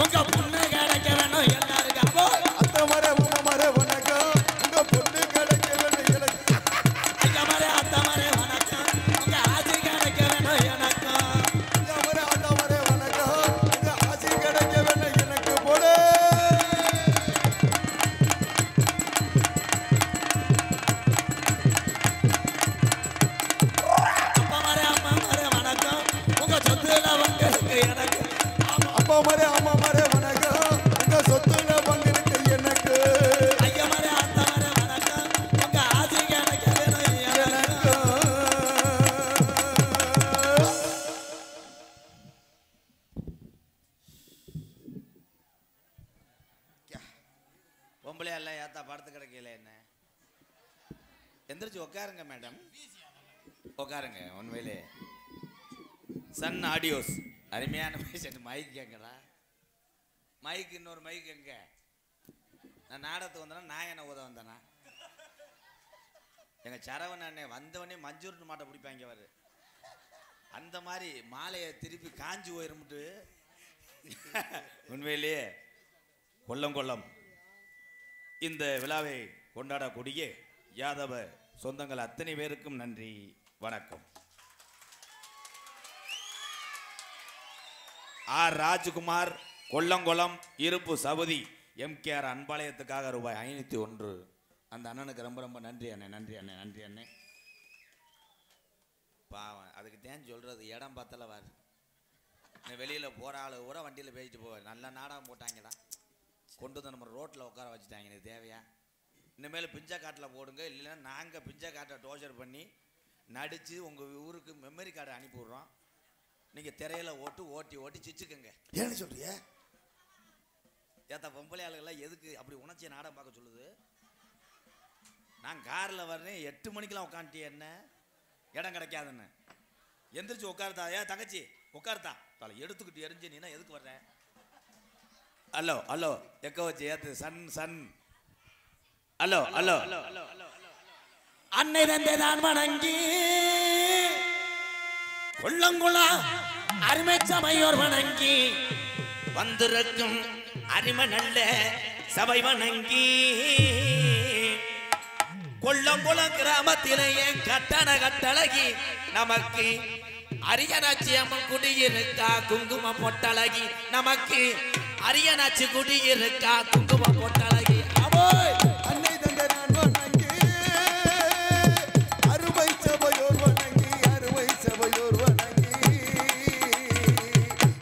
உங்க பொண்ணு கிடைக்க வேணும் எல்லாருக்கும் அத்தை மரே மாமா மரே வணக்கம் உங்க பொண்ணு கிடைக்க வேணும் எனக்கு ஐயா மரே அத்தை மரே வணக்கம் உங்க ஆசி கிடைக்க வேணும் எனக்கும் ஐயா மரே அத்தை மரே வணக்கம் உங்க ஆசி கிடைக்க வேணும் எனக்கு போடு அப்பா மரே அம்மா மரே வணக்கம் உங்க சொத்துல பங்கிருக்கு எனக்கு அப்பா மரே அம்மா மரே வணக்கம் உங்க சொத்துல பங்கிருக்கு எனக்கு ஐயா மரே அத்தை மரே வணக்கம் உங்க ஆசி கிடைக்க வேணும் எனக்கு பொம்பளை எல்லாம் ஏத்தா படுத்து கிடக்கல என்ன எந்திரிச்சு உட்காருங்க மேடம் உட்காருங்க உண்மையிலே சன் ஆடியோஸ் அருமையான பேஷண்ட் மைக் எங்கடா மைக் இன்னொரு மைக் எங்க நான் நாடகத்துக்கு வந்தேன்னா நான் என்ன உத வந்தேனா எங்க சரவண அண்ணே வந்தவனே மஞ்சூர்னு மாட்டை பிடிப்பாங்க அவரு அந்த மாதிரி மாலையை திருப்பி காஞ்சி போயிரும்ட்டு உண்மையிலேயே கொல்லம் இந்த விழாவை கொண்டாடக்கூடிய யாதவ சொந்தங்கள் அத்தனை பேருக்கும் நன்றி வணக்கம். ஆர் ராஜ்குமார் கொல்லங்குளம் இருப்பு சவுதி எம்கேஆர் அன்பாளையத்துக்காக ரூபாய் 501. அந்த அண்ணனுக்கு ரொம்ப ரொம்ப நன்றி அண்ணே நன்றி அண்ணே நன்றி அண்ணே. பாவம் அதுக்கு தேன் சொல்றது இடம் பார்த்தல வாரு வெளியில் போகிற ஆள் கூட வண்டியில் பேசிட்டு போவார். நல்ல நாடகம் போட்டாங்கடா கொண்டு வந்து நம்ம ரோட்டில் உட்கார வச்சுட்டாங்க. எனக்கு தேவையா இனிமேல் பிஞ்சா காட்டில் போடுங்க இல்லைன்னா நாங்கள் பிஞ்சா காட்டை டோர்ச்சர் பண்ணி நடித்து உங்கள் ஊருக்கு மெமரி கார்டை அனுப்பி விட்றோம். நீங்கள் திரையில் ஓட்டி சிச்சுக்குங்க. ஏன்னு சொல்றிய ஏத்தா பொம்பளை ஆளுகள்லாம் எதுக்கு அப்படி உணர்ச்சியை நாடகம் பார்க்க சொல்லுது? நான் காரில் வர்றேன் 8 மணிக்கெலாம் உட்காந்துட்டே என்ன இடம் கிடைக்காதுன்னு எந்திரிச்சு உட்காருதா ஏன் தங்கச்சி உட்காருதா தலை எடுத்துக்கிட்டு எரிஞ்சு நீனா எதுக்கு வர்றேன்? ஹலோ எக்க வச்சு ஏத்து சன் ஹலோ அன்னை தந்தை தான் வணங்கி கொல்லங்குளா அருமை சபையோர் வணங்கி வந்திருக்கும் அருமை நல்ல சபை வணங்கி கொல்லங்குளம் கிராமத்திலேயே கட்டழகி நமக்கு அரியனாச்சி அம்மன் குடியிருக்கா குங்கும பொட்டழகி நமக்கு அரியனாச்சி குடியிருக்கா குங்கும பொட்டழகி அவோய் அன்னை தந்தை நான் வணங்கி அறுவை சபையோர் வணங்கி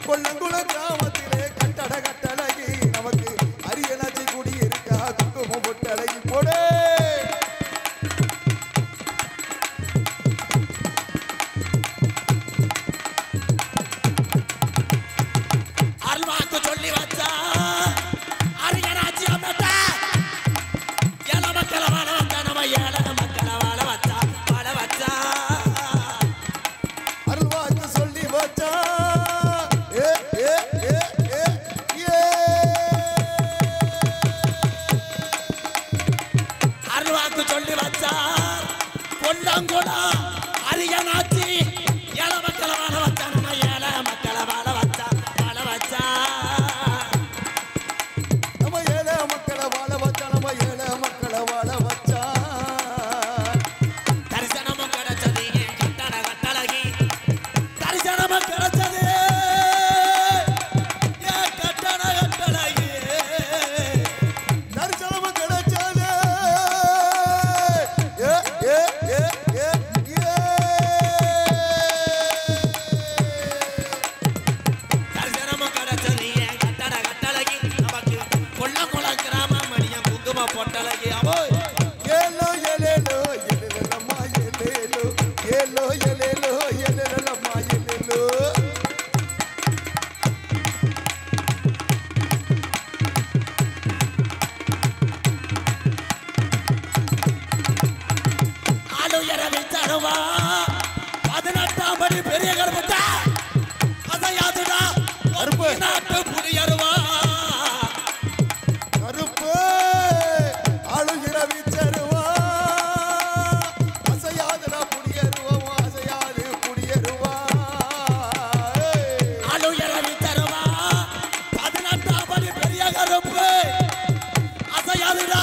கொல்லங்குள கிராமத்திலே கட்டழகி நமக்கு அரியனாச்சி குடியிருக்கா குங்கும பொட்டழகி போடு அல்வாக்கு சொல்லி வச்சா அரியனாச்சி அம்மட்டா ஏழ மக்களை வாழ வச்சா நம்ம ஏழ மக்களை வாழ வச்சா அருள்வாக்கு சொல்லி வச்சா அல்வாக்கு சொல்லி வச்சா கொல்லங்குளா அரியனாச்சி ஏழ மக்களை வாழ வச்சா நம்ம ஏழ மக்களை வாழ வச்சா நம்ம ஏழை மக்களை வாழ வச்சா நம்ம ஏழை மக்களை வாழ வச்சா தரிசனமும் கிடைச்சது கட்டழகி தரிசனமும் கிடைச்சது கட்டழகி தரிசனமும் கிடைச்சது தரிசனமும் கிடைச்சது கட்டழகி நமக்கு கொல்லங்குளம் கிராமம் மணியம் குங்கும பொட்டழகி அவோய் ஏலோ எலேலோ எலேலம்மா எலேலோ ஏலோ எலேலோ எலேலம்மா எலேலோ ஆளுயரவி தருவா 18ஆம் படி பெரிய கருப்பட்டா அதையாதுடா கருப்பு. நாட்டு புலியருவா கருப்பு ஆளுகிறவி தருவா அசையாதுடா குடியேறுவா அசையாது குடியேறுவா ஆளுயரவி தருவா 18 அண்டாபடி பெரிய கருப்பு அசையாதுடா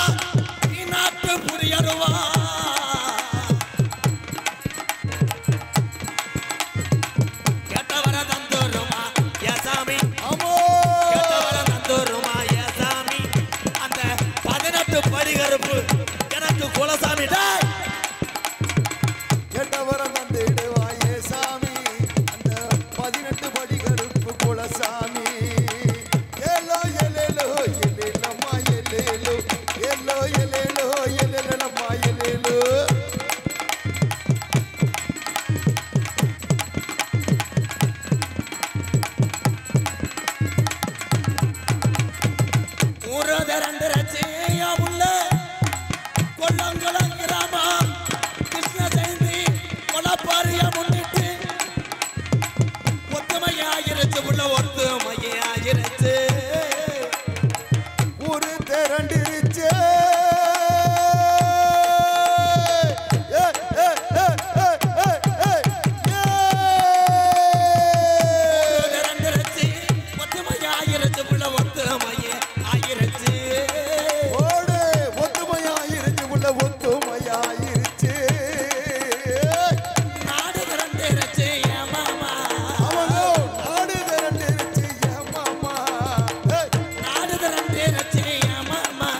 நீ நாட்டு புரியருவா கேட்டவர தந்துருமா ஏசாமி கேட்டவர தந்துருமா ஏசாமி அந்த 18 படி கருப்பு எனக்கு குலசாமி டேய் கேட்டவரம் தந்திடுவா ஏசாமி அந்த 18 படி கருப்பு குலசாமி ஏலோ எலேலோ எலேலம்மா எலேலோ ஏலோ எலேலோ எலேலம்மா எலேலோ ஊரு திரண்டு ரச்சியா உள்ள கொல்லங்குளம் கிராமம் கிருஷ்ண ஜெயந்தி கொலப்பாரிய முன்னிட்டு ஒத்துமையாயிருச்சு உள்ள ஒத்துமையாயிருச்சு ஊரு திரண்டிருச்சு ஊரு திரண்டு ரச்சி ஒத்துமையாயிருச்சு உள்ள ஒத்துமையாயிருச்சு ஓடு ஒத்துமையாயிருச்சு உள்ள ஒத்துமையாயிருச்சு நாடு திரண்டு ரச்சி என் மாமா அவனோ நாடு திரண்டிருச்சு என் மாமா நாடு திரண்டு ரச்சி என் மாமா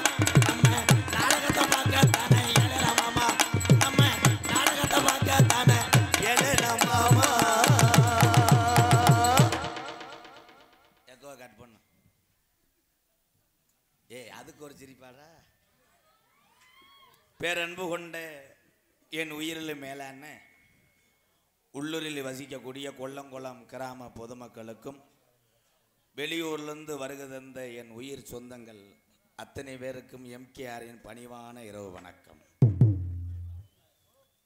நம்ம நாடகத்தை பார்க்கத்தானே ஏழை மாமா நம்ம நாடகத்தை பார்க்கத்தானே ஏழை மாமா எக்கோ கட் பண்ணு அதுக்கு ஒரு சிரிப்பாடா பேரன்பு கொண்ட என் உயிரில் மேலான உள்ளூரில் வசிக்கக்கூடிய கொல்லங்குளம் கிராம பொதுமக்களுக்கும் வெளியூர்லேருந்து வருகை தந்த என் உயிர் சொந்தங்கள் அத்தனை பேருக்கும் எம்கேஆரின் பணிவான இரவு வணக்கம்.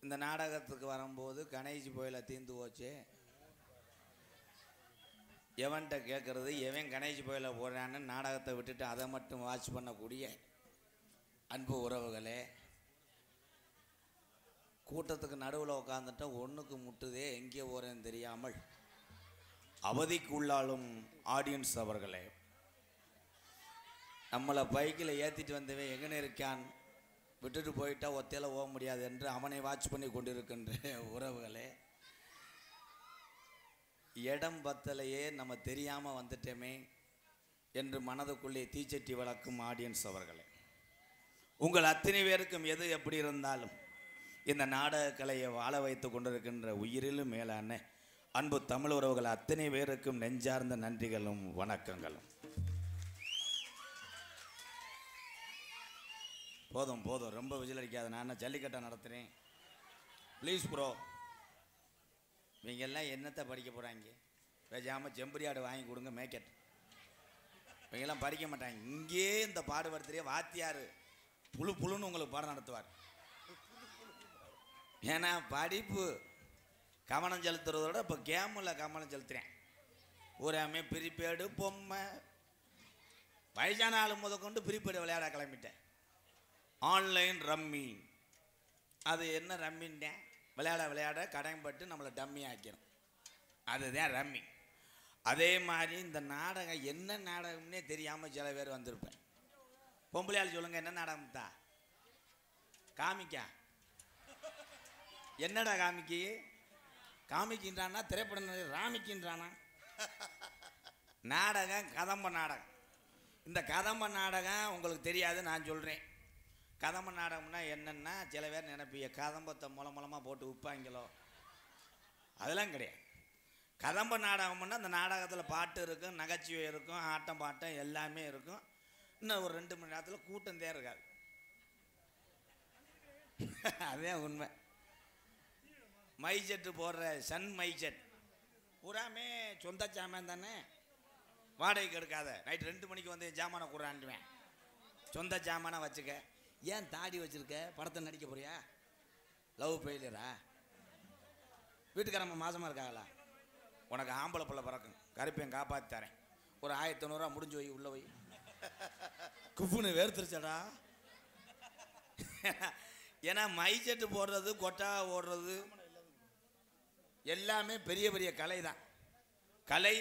இந்த நாடகத்துக்கு வரும்போது கணேஷ் போயில தீர்ந்து போச்சு. எவன்கிட்ட கேட்கறது எவன் கணேஷ் போயில போடுறான்னு நாடகத்தை விட்டுட்டு அதை மட்டும் வாட்ச் பண்ணக்கூடிய அன்பு உறவுகளே, கூட்டத்துக்கு நடுவில் உட்காந்துட்டா ஒன்றுக்கு முட்டுதே எங்கே போகிறேன்னு தெரியாமல் அவதிக்கு உள்ளாலும் ஆடியன்ஸ் அவர்களே, நம்மளை பைக்கில் ஏற்றிட்டு வந்தவன் எங்கன்னு இருக்கான் விட்டுட்டு போயிட்டா ஒத்தையில் போக முடியாது என்று அவனை வாட்ச் பண்ணி கொண்டிருக்கின்ற உறவுகளே, இடம் பத்தலையே நம்ம தெரியாமல் வந்துட்டோமே என்று மனதுக்குள்ளே தீச்சட்டி வளர்க்கும் ஆடியன்ஸ் அவர்களே, உங்கள் அத்தனை பேருக்கும் எது எப்படி இருந்தாலும் இந்த நாடக கலையை வாழ வைத்து கொண்டிருக்கின்ற உயிரிலும் மேலான அன்பு தமிழ் உறவுகள் அத்தனை பேருக்கும் நெஞ்சார்ந்த நன்றிகளும் வணக்கங்களும். போதும் போதும், ரொம்ப விஜில் அடிக்காது. நான் ஜல்லிக்கட்டை நடத்துகிறேன் ப்ளீஸ் ப்ரோ. இவங்கெல்லாம் என்னத்தை படிக்க போகிறாங்க? பேசாமல் செம்பரியாடு வாங்கி கொடுங்க மேக்கெட். இவங்கெல்லாம் படிக்க மாட்டாங்க. இங்கே இந்த பாடுபடுத்துறிய வாத்தியார் புழு புழுன்னு உங்களுக்கு பாடம் நடத்துவார். ஏன்னா படிப்பு கவனம் செலுத்துறதோட இப்போ கேமில் கவனம் செலுத்துகிறேன். பூராமே பிரிப்பேடு பொம்மை, வயசான ஆள் முதற்கொண்டு பிரிப்பேடு விளையாட கிளம்பிட்டேன். ஆன்லைன் ரம்மி, அது என்ன ரம்மின்ட்டேன்? விளையாட விளையாட கடன்பட்டு நம்மளை டம்மி ஆக்கிடும், அதுதான் ரம்மி. அதே மாதிரி இந்த நாடகம் என்ன நாடகம்னே தெரியாமல் சில பேர் வந்திருப்பேன். பொம்பளையாள் சொல்லுங்க, என்ன நாடகம் தான் காமிக்கா? என்னடா காமிக்கி? காமிக்கின்றானா திரைப்படம் ராமிக்கின்றானா? நாடகம் கதம்ப நாடகம். இந்த கதம்ப நாடகம் உங்களுக்கு தெரியாது, நான் சொல்கிறேன். கதம்ப நாடகம்னா என்னென்னா, சில பேர் நினைப்பீங்க கதம்பத்தை மூலமாக போட்டு விற்பாங்களோ, அதெல்லாம் கிடையாது. கதம்ப நாடகம்னா அந்த நாடகத்தில் பாட்டு இருக்கும், நகைச்சுவை இருக்கும், ஆட்டம் பாட்டம் எல்லாமே இருக்கும். இன்னும் ஒரு 2 மணி நேரத்தில் கூட்டம் தான் இருக்காது. அதே உண்மை. மைசெட்டு போடுற சன் மைசெட் பூராமே சொந்த சாமான் தானே, வாடகைக்கு எடுக்காத. நைட் 2 மணிக்கு வந்து ஜாமானை கூறாண்டுவேன். சொந்த ஜாமானை வச்சுக்க. ஏன் தாடி வச்சுருக்க? படத்தை நடிக்க போறியா? லவ் ஃபெயிலியரா? வீட்டுக்காரம்மா மாசமாக இருக்காங்களா? உனக்கு ஆம்பளை பிள்ளை பிறக்கும், கருப்பையும் காப்பாற்றி தரேன். ஒரு 1500 ரூபா முடிஞ்சு போய் உள்ளே போய் குப்புன்னு வேர்த்துருச்சடா. ஏன்னா மைசெட்டு போடுறது, கொட்டா ஓடுறது எல்லாமே பெரிய பெரிய கலை தான். கலை,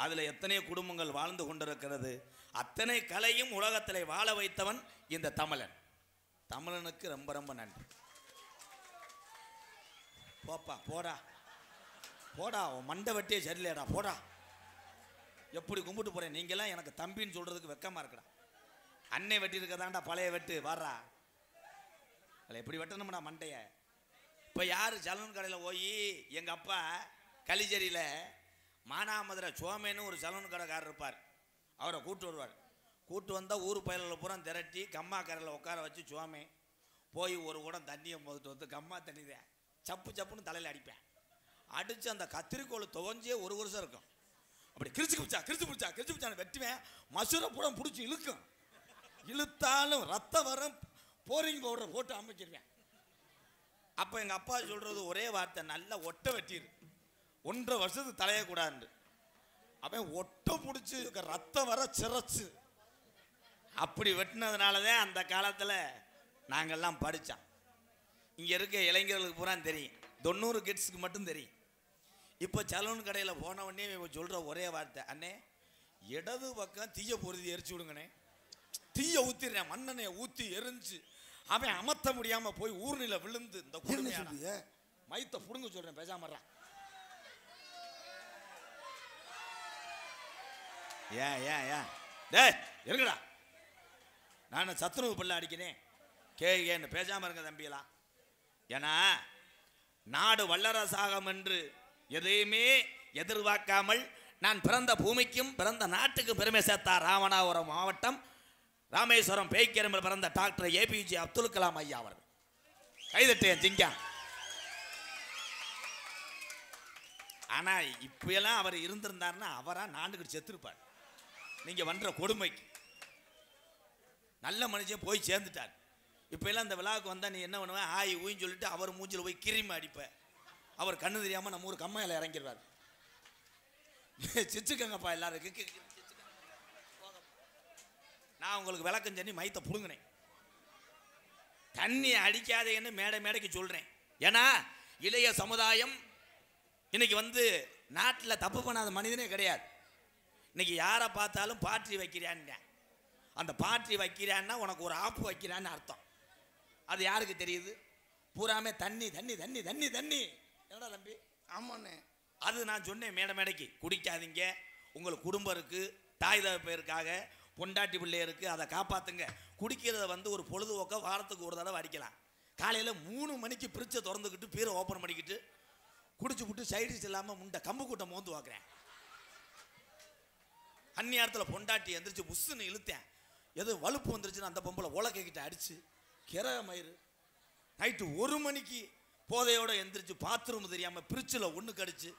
அதில் எத்தனையோ குடும்பங்கள் வாழ்ந்து கொண்டிருக்கிறது. அத்தனை கலையும் உலகத்தில் வாழ வைத்தவன் இந்த தமிழன். தமிழனுக்கு ரொம்ப ரொம்ப நன்றி. போப்பா போடா போடா, உன் மண்டை வெட்டியே சரியில்லையடா போடா. எப்படி கும்பிட்டு போறேன், நீங்கெல்லாம் எனக்கு தம்பின்னு சொல்றதுக்கு வெக்கமா இருக்கடா. அன்னை வெட்டி இருக்கதாண்டா பழைய வெட்டு வாரா, அதில் எப்படி வெட்டணும்டா மண்டைய. இப்போ யார் சலூன் கடையில் போய் எங்கள் அப்பா களிச்சேரியில் மானாமதுரை சோமேன்னு ஒரு சலூன் கடைக்காரர் இருப்பார், அவரை கூட்டு வருவார். கூட்டு வந்தால் ஊர் பயிரில் பூரா திரட்டி கம்மா கரையில் உட்கார வச்சு சோமே போய் ஒரு குடம் தண்ணியை போட்டு வந்து கம்மா தண்ணி தான் சப்பு சப்புன்னு தலையில் அடிப்பேன். அடித்து அந்த கத்திரிக்கோள் துவஞ்சே ஒரு வருஷம் இருக்கும். அப்படி கிரிச்சு பிடிச்சான்னு வெட்டுவேன். மசூரை பூரா பிடிச்சி இழுக்கும். இழுத்தாலும் ரத்தம் வரும். போரிங் பவுடர் போட்டு அமைச்சிருவேன். அப்போ எங்கள் அப்பா சொல்கிறது ஒரே வார்த்தை, நல்லா ஒட்டை வெட்டிடு, 1.5 வருஷத்துக்கு தலையக்கூடாது. அவன் ஒட்டை பிடிச்சி ரத்தம் வர சிறச்சு அப்படி வெட்டினதுனால தான் அந்த காலத்தில் நாங்கள்லாம் படித்தோம். இங்கே இருக்க இளைஞர்களுக்கு பூரா தெரியும், 90 கிட்ஸுக்கு மட்டும் தெரியும். இப்போ சலூன் கடையில் போன உடனே சொல்கிற ஒரே வார்த்தை, அண்ணே இடது பக்கம் தீய பொருதி எரிச்சு விடுங்கண்ணே. தீய ஊற்றிடுறேன், மண்ணெண்ணையை ஊற்றி எரிஞ்சு அவன் அமர்த்த முடியாமல் போய் ஊர்நில விழுந்து இந்த மைத்த புடுங்க சொல்கிறேன் பேசாமறான். ஏன் டேய் இருங்கடா, நான் சத்துணவு பிள்ளை அடிக்கிறேன் கேன்னு பேசாமல் இருங்க தம்பியெல்லாம். ஏன்னா நாடு வல்லரசாகம் என்று எதையுமே எதிர்பார்க்காமல் நான் பிறந்த பூமிக்கும் பிறந்த நாட்டுக்கும் பெருமை சேர்த்தார் ராமநாதபுரம் மாவட்டம் ராமேஸ்வரம் பேய்க்கெரும்பில் பிறந்த டாக்டர் ஏபிஜே அப்துல் கலாம் ஐயா அவர்கள். கைதட்டேன் திங்கா. ஆனா இப்பெல்லாம் அவர் இருந்திருந்தாருன்னா அவரா நாண்டுகிட்டு செத்துருப்பார். நீங்க பண்ற கொடுமைக்கு நல்ல மனுஷன் போய் சேர்ந்துட்டார். இப்ப எல்லாம் இந்த விழாவுக்கு வந்தா நீ என்ன பண்ணுவேன், ஆய் ஊயின்னு சொல்லிட்டு அவர் மூஞ்சில் போய் கிரிமி அடிப்ப. அவர் கண்ணு தெரியாம நம்ம ஊர் கம்மையில இறங்கிடுவார். சிச்சுக்கங்கப்பா எல்லாரும். நான் உங்களுக்கு விளக்கம் சொல்லி மைத்த புடுங்கினேன். தண்ணி அடிக்காதேன்னு மேடைக்கு சொல்றேன். ஏன்னா இளைய சமுதாயம் இன்னைக்கு நாட்டில் தப்பு பண்ணாத மனிதனே கிடையாது. இன்னைக்கு யாரை பார்த்தாலும் பாற்றி வைக்கிறான்னு. அந்த பாற்றி வைக்கிறான்னா உனக்கு ஒரு ஆப்பு வைக்கிறான்னு அர்த்தம். அது யாருக்கு தெரியுது? பூராமே தண்ணி தண்ணி தண்ணி தண்ணி தண்ணி. என்னடா தம்பி? ஆமாண்ணே. அது நான் சொன்னேன் மேடைக்கு, குடிக்காதீங்க, உங்களுக்கு குடும்பம் இருக்கு, தாய் தகப்பேருக்காக பொண்டாட்டி பிள்ளையருக்கு, அதை காப்பாத்துங்க. குடிக்கிறத ஒரு பொழுதுபோக்க வாரத்துக்கு ஒரு தடவை அடிக்கலாம். காலையில் 3 மணிக்கு பிரிட்சை திறந்துக்கிட்டு பீரை ஓப்பன் பண்ணிக்கிட்டு குடிச்சு விட்டு சைடிஸ் இல்லாமல் முண்டை கம்பு கூட்டம் மோந்து பார்க்குறேன். அந்நியாரத்தில் பொண்டாட்டி எந்திரிச்சு புஷ்ஷுன்னு இழுத்தேன். எது வலுப்பு வந்துருச்சுன்னு அந்த பொம்பளை உலக்கிட்ட அடிச்சு கிரக மயிறு. நைட்டு 1 மணிக்கு போதையோடு எந்திரிச்சு பாத்ரூம் தெரியாமல் பிரிட்சில் ஒன்று கடிச்சு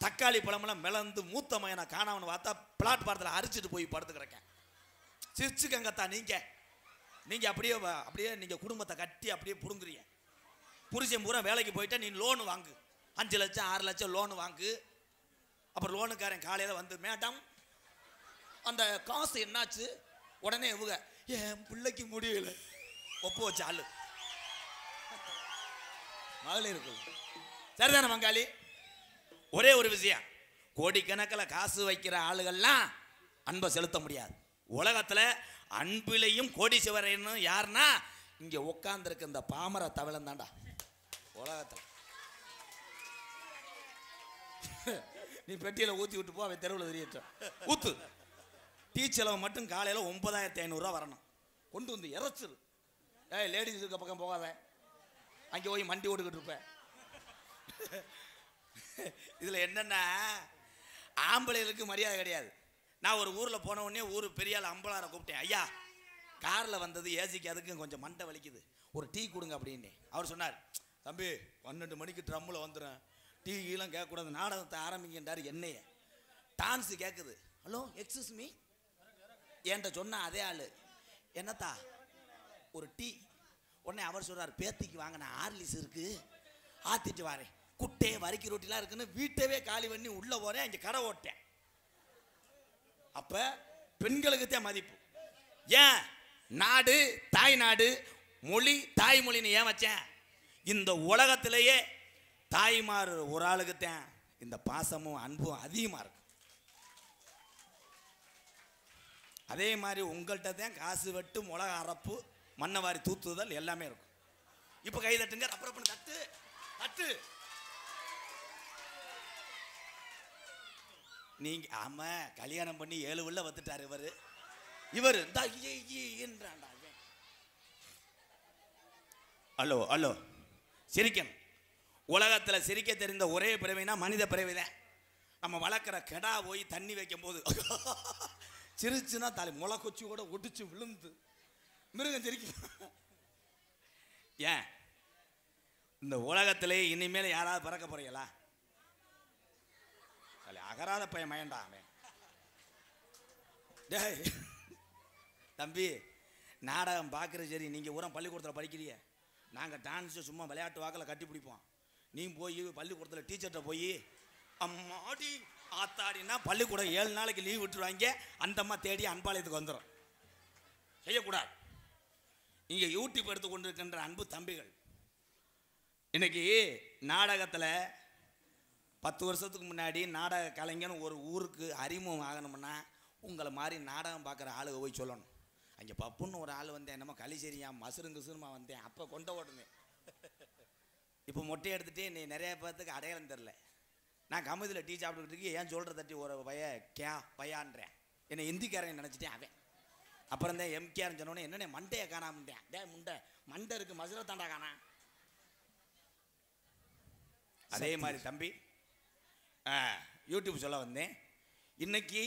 தக்காளி பழமெல்லாம் மிளந்து மூத்த மயனை காணாமன்னு பார்த்தா பிளாட்பாரத்தில் அரிச்சிட்டு போய் படுத்து கிடக்கேன். சிரிச்சுக்கங்கத்தா நீங்க அப்படியே நீங்க குடும்பத்தை கட்டி அப்படியே புடுங்குறீங்க. புருஷன் பூரா வேலைக்கு போயிட்டா நீ லோனு வாங்கு, 5 லட்சம் 6 லட்சம் லோனு வாங்கு. அப்புறம் லோனுக்காரன் காலையில் மேடம் அந்த காசு என்னாச்சு? உடனே இவங்க என் பிள்ளைக்கு முடியல ஒப்பு வச்ச ஆளு மகளிருக்கு. சரிதானே மங்காளி? ஒரே ஒரு விஷயம், கோடிக்கணக்கில் காசு வைக்கிற ஆளுகள்லாம் அன்பை செலுத்த முடியாது. உலகத்தில் அன்பிலையும் கோடீஸ்வரன்னு யாருன்னா இங்க உட்கார்ந்துருக்க இந்த பாமர தவளம் தாண்டா உலகத்தில். நீ பெட்டியில ஊத்தி விட்டு போ, அவன் தெருவில் தெரியட்டும். ஊத்து. டீ செலவு மட்டும் காலையில் 9500 ரூபா வரணும். கொண்டு வந்து இறச்சிரு. லேடிஸ் இருக்க பக்கம் போகாத, அங்கே போய் மண்டி ஓட்டுக்கிட்டு இருப்பேன். இதில் என்னன்னா ஆம்பளைகளுக்கு மரியாதை கிடையாது. நான் ஒரு ஊரில் போன உடனே ஊர் பெரியால் அம்பளாரை கூப்பிட்டேன். ஐயா காரில் வந்தது ஏசிக்கு அதுக்கும் கொஞ்சம் மண்டை வலிக்குது, ஒரு டீ கொடுங்க அப்படின்னு. அவர் சொன்னார், தம்பி 12 மணிக்கு ட்ரம்மில் வந்துடும், டீ கீழம் கேட்கக்கூடாது, நாடகத்தை ஆரம்பிக்கின்றார். என்னைய டான்ஸு கேட்குது. ஹலோ எக்ஸ்கியூஸ் மீ என்கிட்ட சொன்ன அதே ஆள், என்னத்தா ஒரு டீ. உடனே அவர் சொல்கிறார், பேத்திக்கு வாங்கின ஆர்லிஸ் இருக்கு, ஆத்திட்டு வரேன், குட்டை வரிக்கி ரொட்டிலாம் இருக்குன்னு வீட்டவே காலி பண்ணி உள்ளே போகிறேன். அங்கே கடை ஓட்டேன். அப்போ பெண்களுக்கு தான் மதிப்பு. ஏன் நாடு தாய் நாடு, மொழி தாய்மொழின்னு ஏன் வச்சேன்? இந்த உலகத்திலேயே தாய்மார் ஒரு ஆளுக்கு தான் இந்த பாசமும் அன்பும் அதிகமாக இருக்கு. அதே மாதிரி உங்கள்கிட்ட தான் காசு வெட்டு, மிளகா அரப்பு, மண்ணை வாரி தூத்துதல் எல்லாமே இருக்கும். இப்போ கை தட்டுங்க, அப்புறம் தட்டு தட்டு. நீங்க ஆமா கல்யாணம் பண்ணி 7 உள்ள வந்துட்டாரு இவர் என்றாண்டா. ஹலோ ஹலோ, சிரிக்கணும். உலகத்தில் சிரிக்க தெரிந்த ஒரே பிறவினா மனித பிறவிதான். நம்ம வளர்க்குற கெடா போய் தண்ணி வைக்கும் போது சிரிச்சுன்னா தலை முளை கொச்சி கூட ஒடிச்சு விழுந்து மிருகம் சிரிக்கும். ஏன் இந்த உலகத்திலே இனிமேல் யாராவது பிறக்க போறீங்களா? அகராத பையன் மயண்டா அவன். டேய் தம்பி, நாடகம் பார்க்குறது சரி, நீங்கள் ஊரம் பள்ளிக்கூடத்தில் படிக்கிறீங்க. நாங்கள் டான்ஸு சும்மா விளையாட்டு வாக்கில் கட்டி பிடிப்போம். நீ போய் பள்ளிக்கூடத்தில் டீச்சர்கிட்ட போய் அம்மாடி ஆத்தாடினா பள்ளிக்கூடம் 7 நாளைக்கு லீவ் விட்டுருவாங்க. அந்த அம்மா தேடி அன்பாலயத்துக்கு வந்துடும். செய்யக்கூடாது. இங்கே யூடியூப் எடுத்து கொண்டு இருக்கின்ற அன்பு தம்பிகள், இன்னைக்கு நாடகத்தில் 10 வருஷத்துக்கு முன்னாடி நாடக கலைஞன் ஒரு ஊருக்கு அறிமுகம் ஆகணும்னா உங்களை மாதிரி நாடகம் பார்க்குற ஆளுக போய் சொல்லணும். அங்கே பப்புன்னு ஒரு ஆள் வந்தேன், என்னமோ களிசேரியா மசுருங்குசுருமா வந்தேன், அப்போ கொண்ட ஓடுனேன். இப்போ மொட்டை எடுத்துகிட்டே நீ நிறைய பேர்த்துக்கு அடையாளம் தெரில. நான் கமதியில் டீ சாப்பிட்டுக்கிட்டு இருக்கேன், ஏன் சொல்கிற தட்டி ஒரு பையான்றேன். என்னை ஹிந்திக்காரன் நினச்சிட்டேன் அவன். அப்புறம் தான் எம்கேன்னு சொன்னோன்னே என்னென்ன மண்டையை காணாமட்டேன். டே மண்டை இருக்குது, மசுரை தாண்டா காணா. அதே மாதிரி தம்பி யூடியூப் சொல்ல வந்தேன். இன்னைக்கு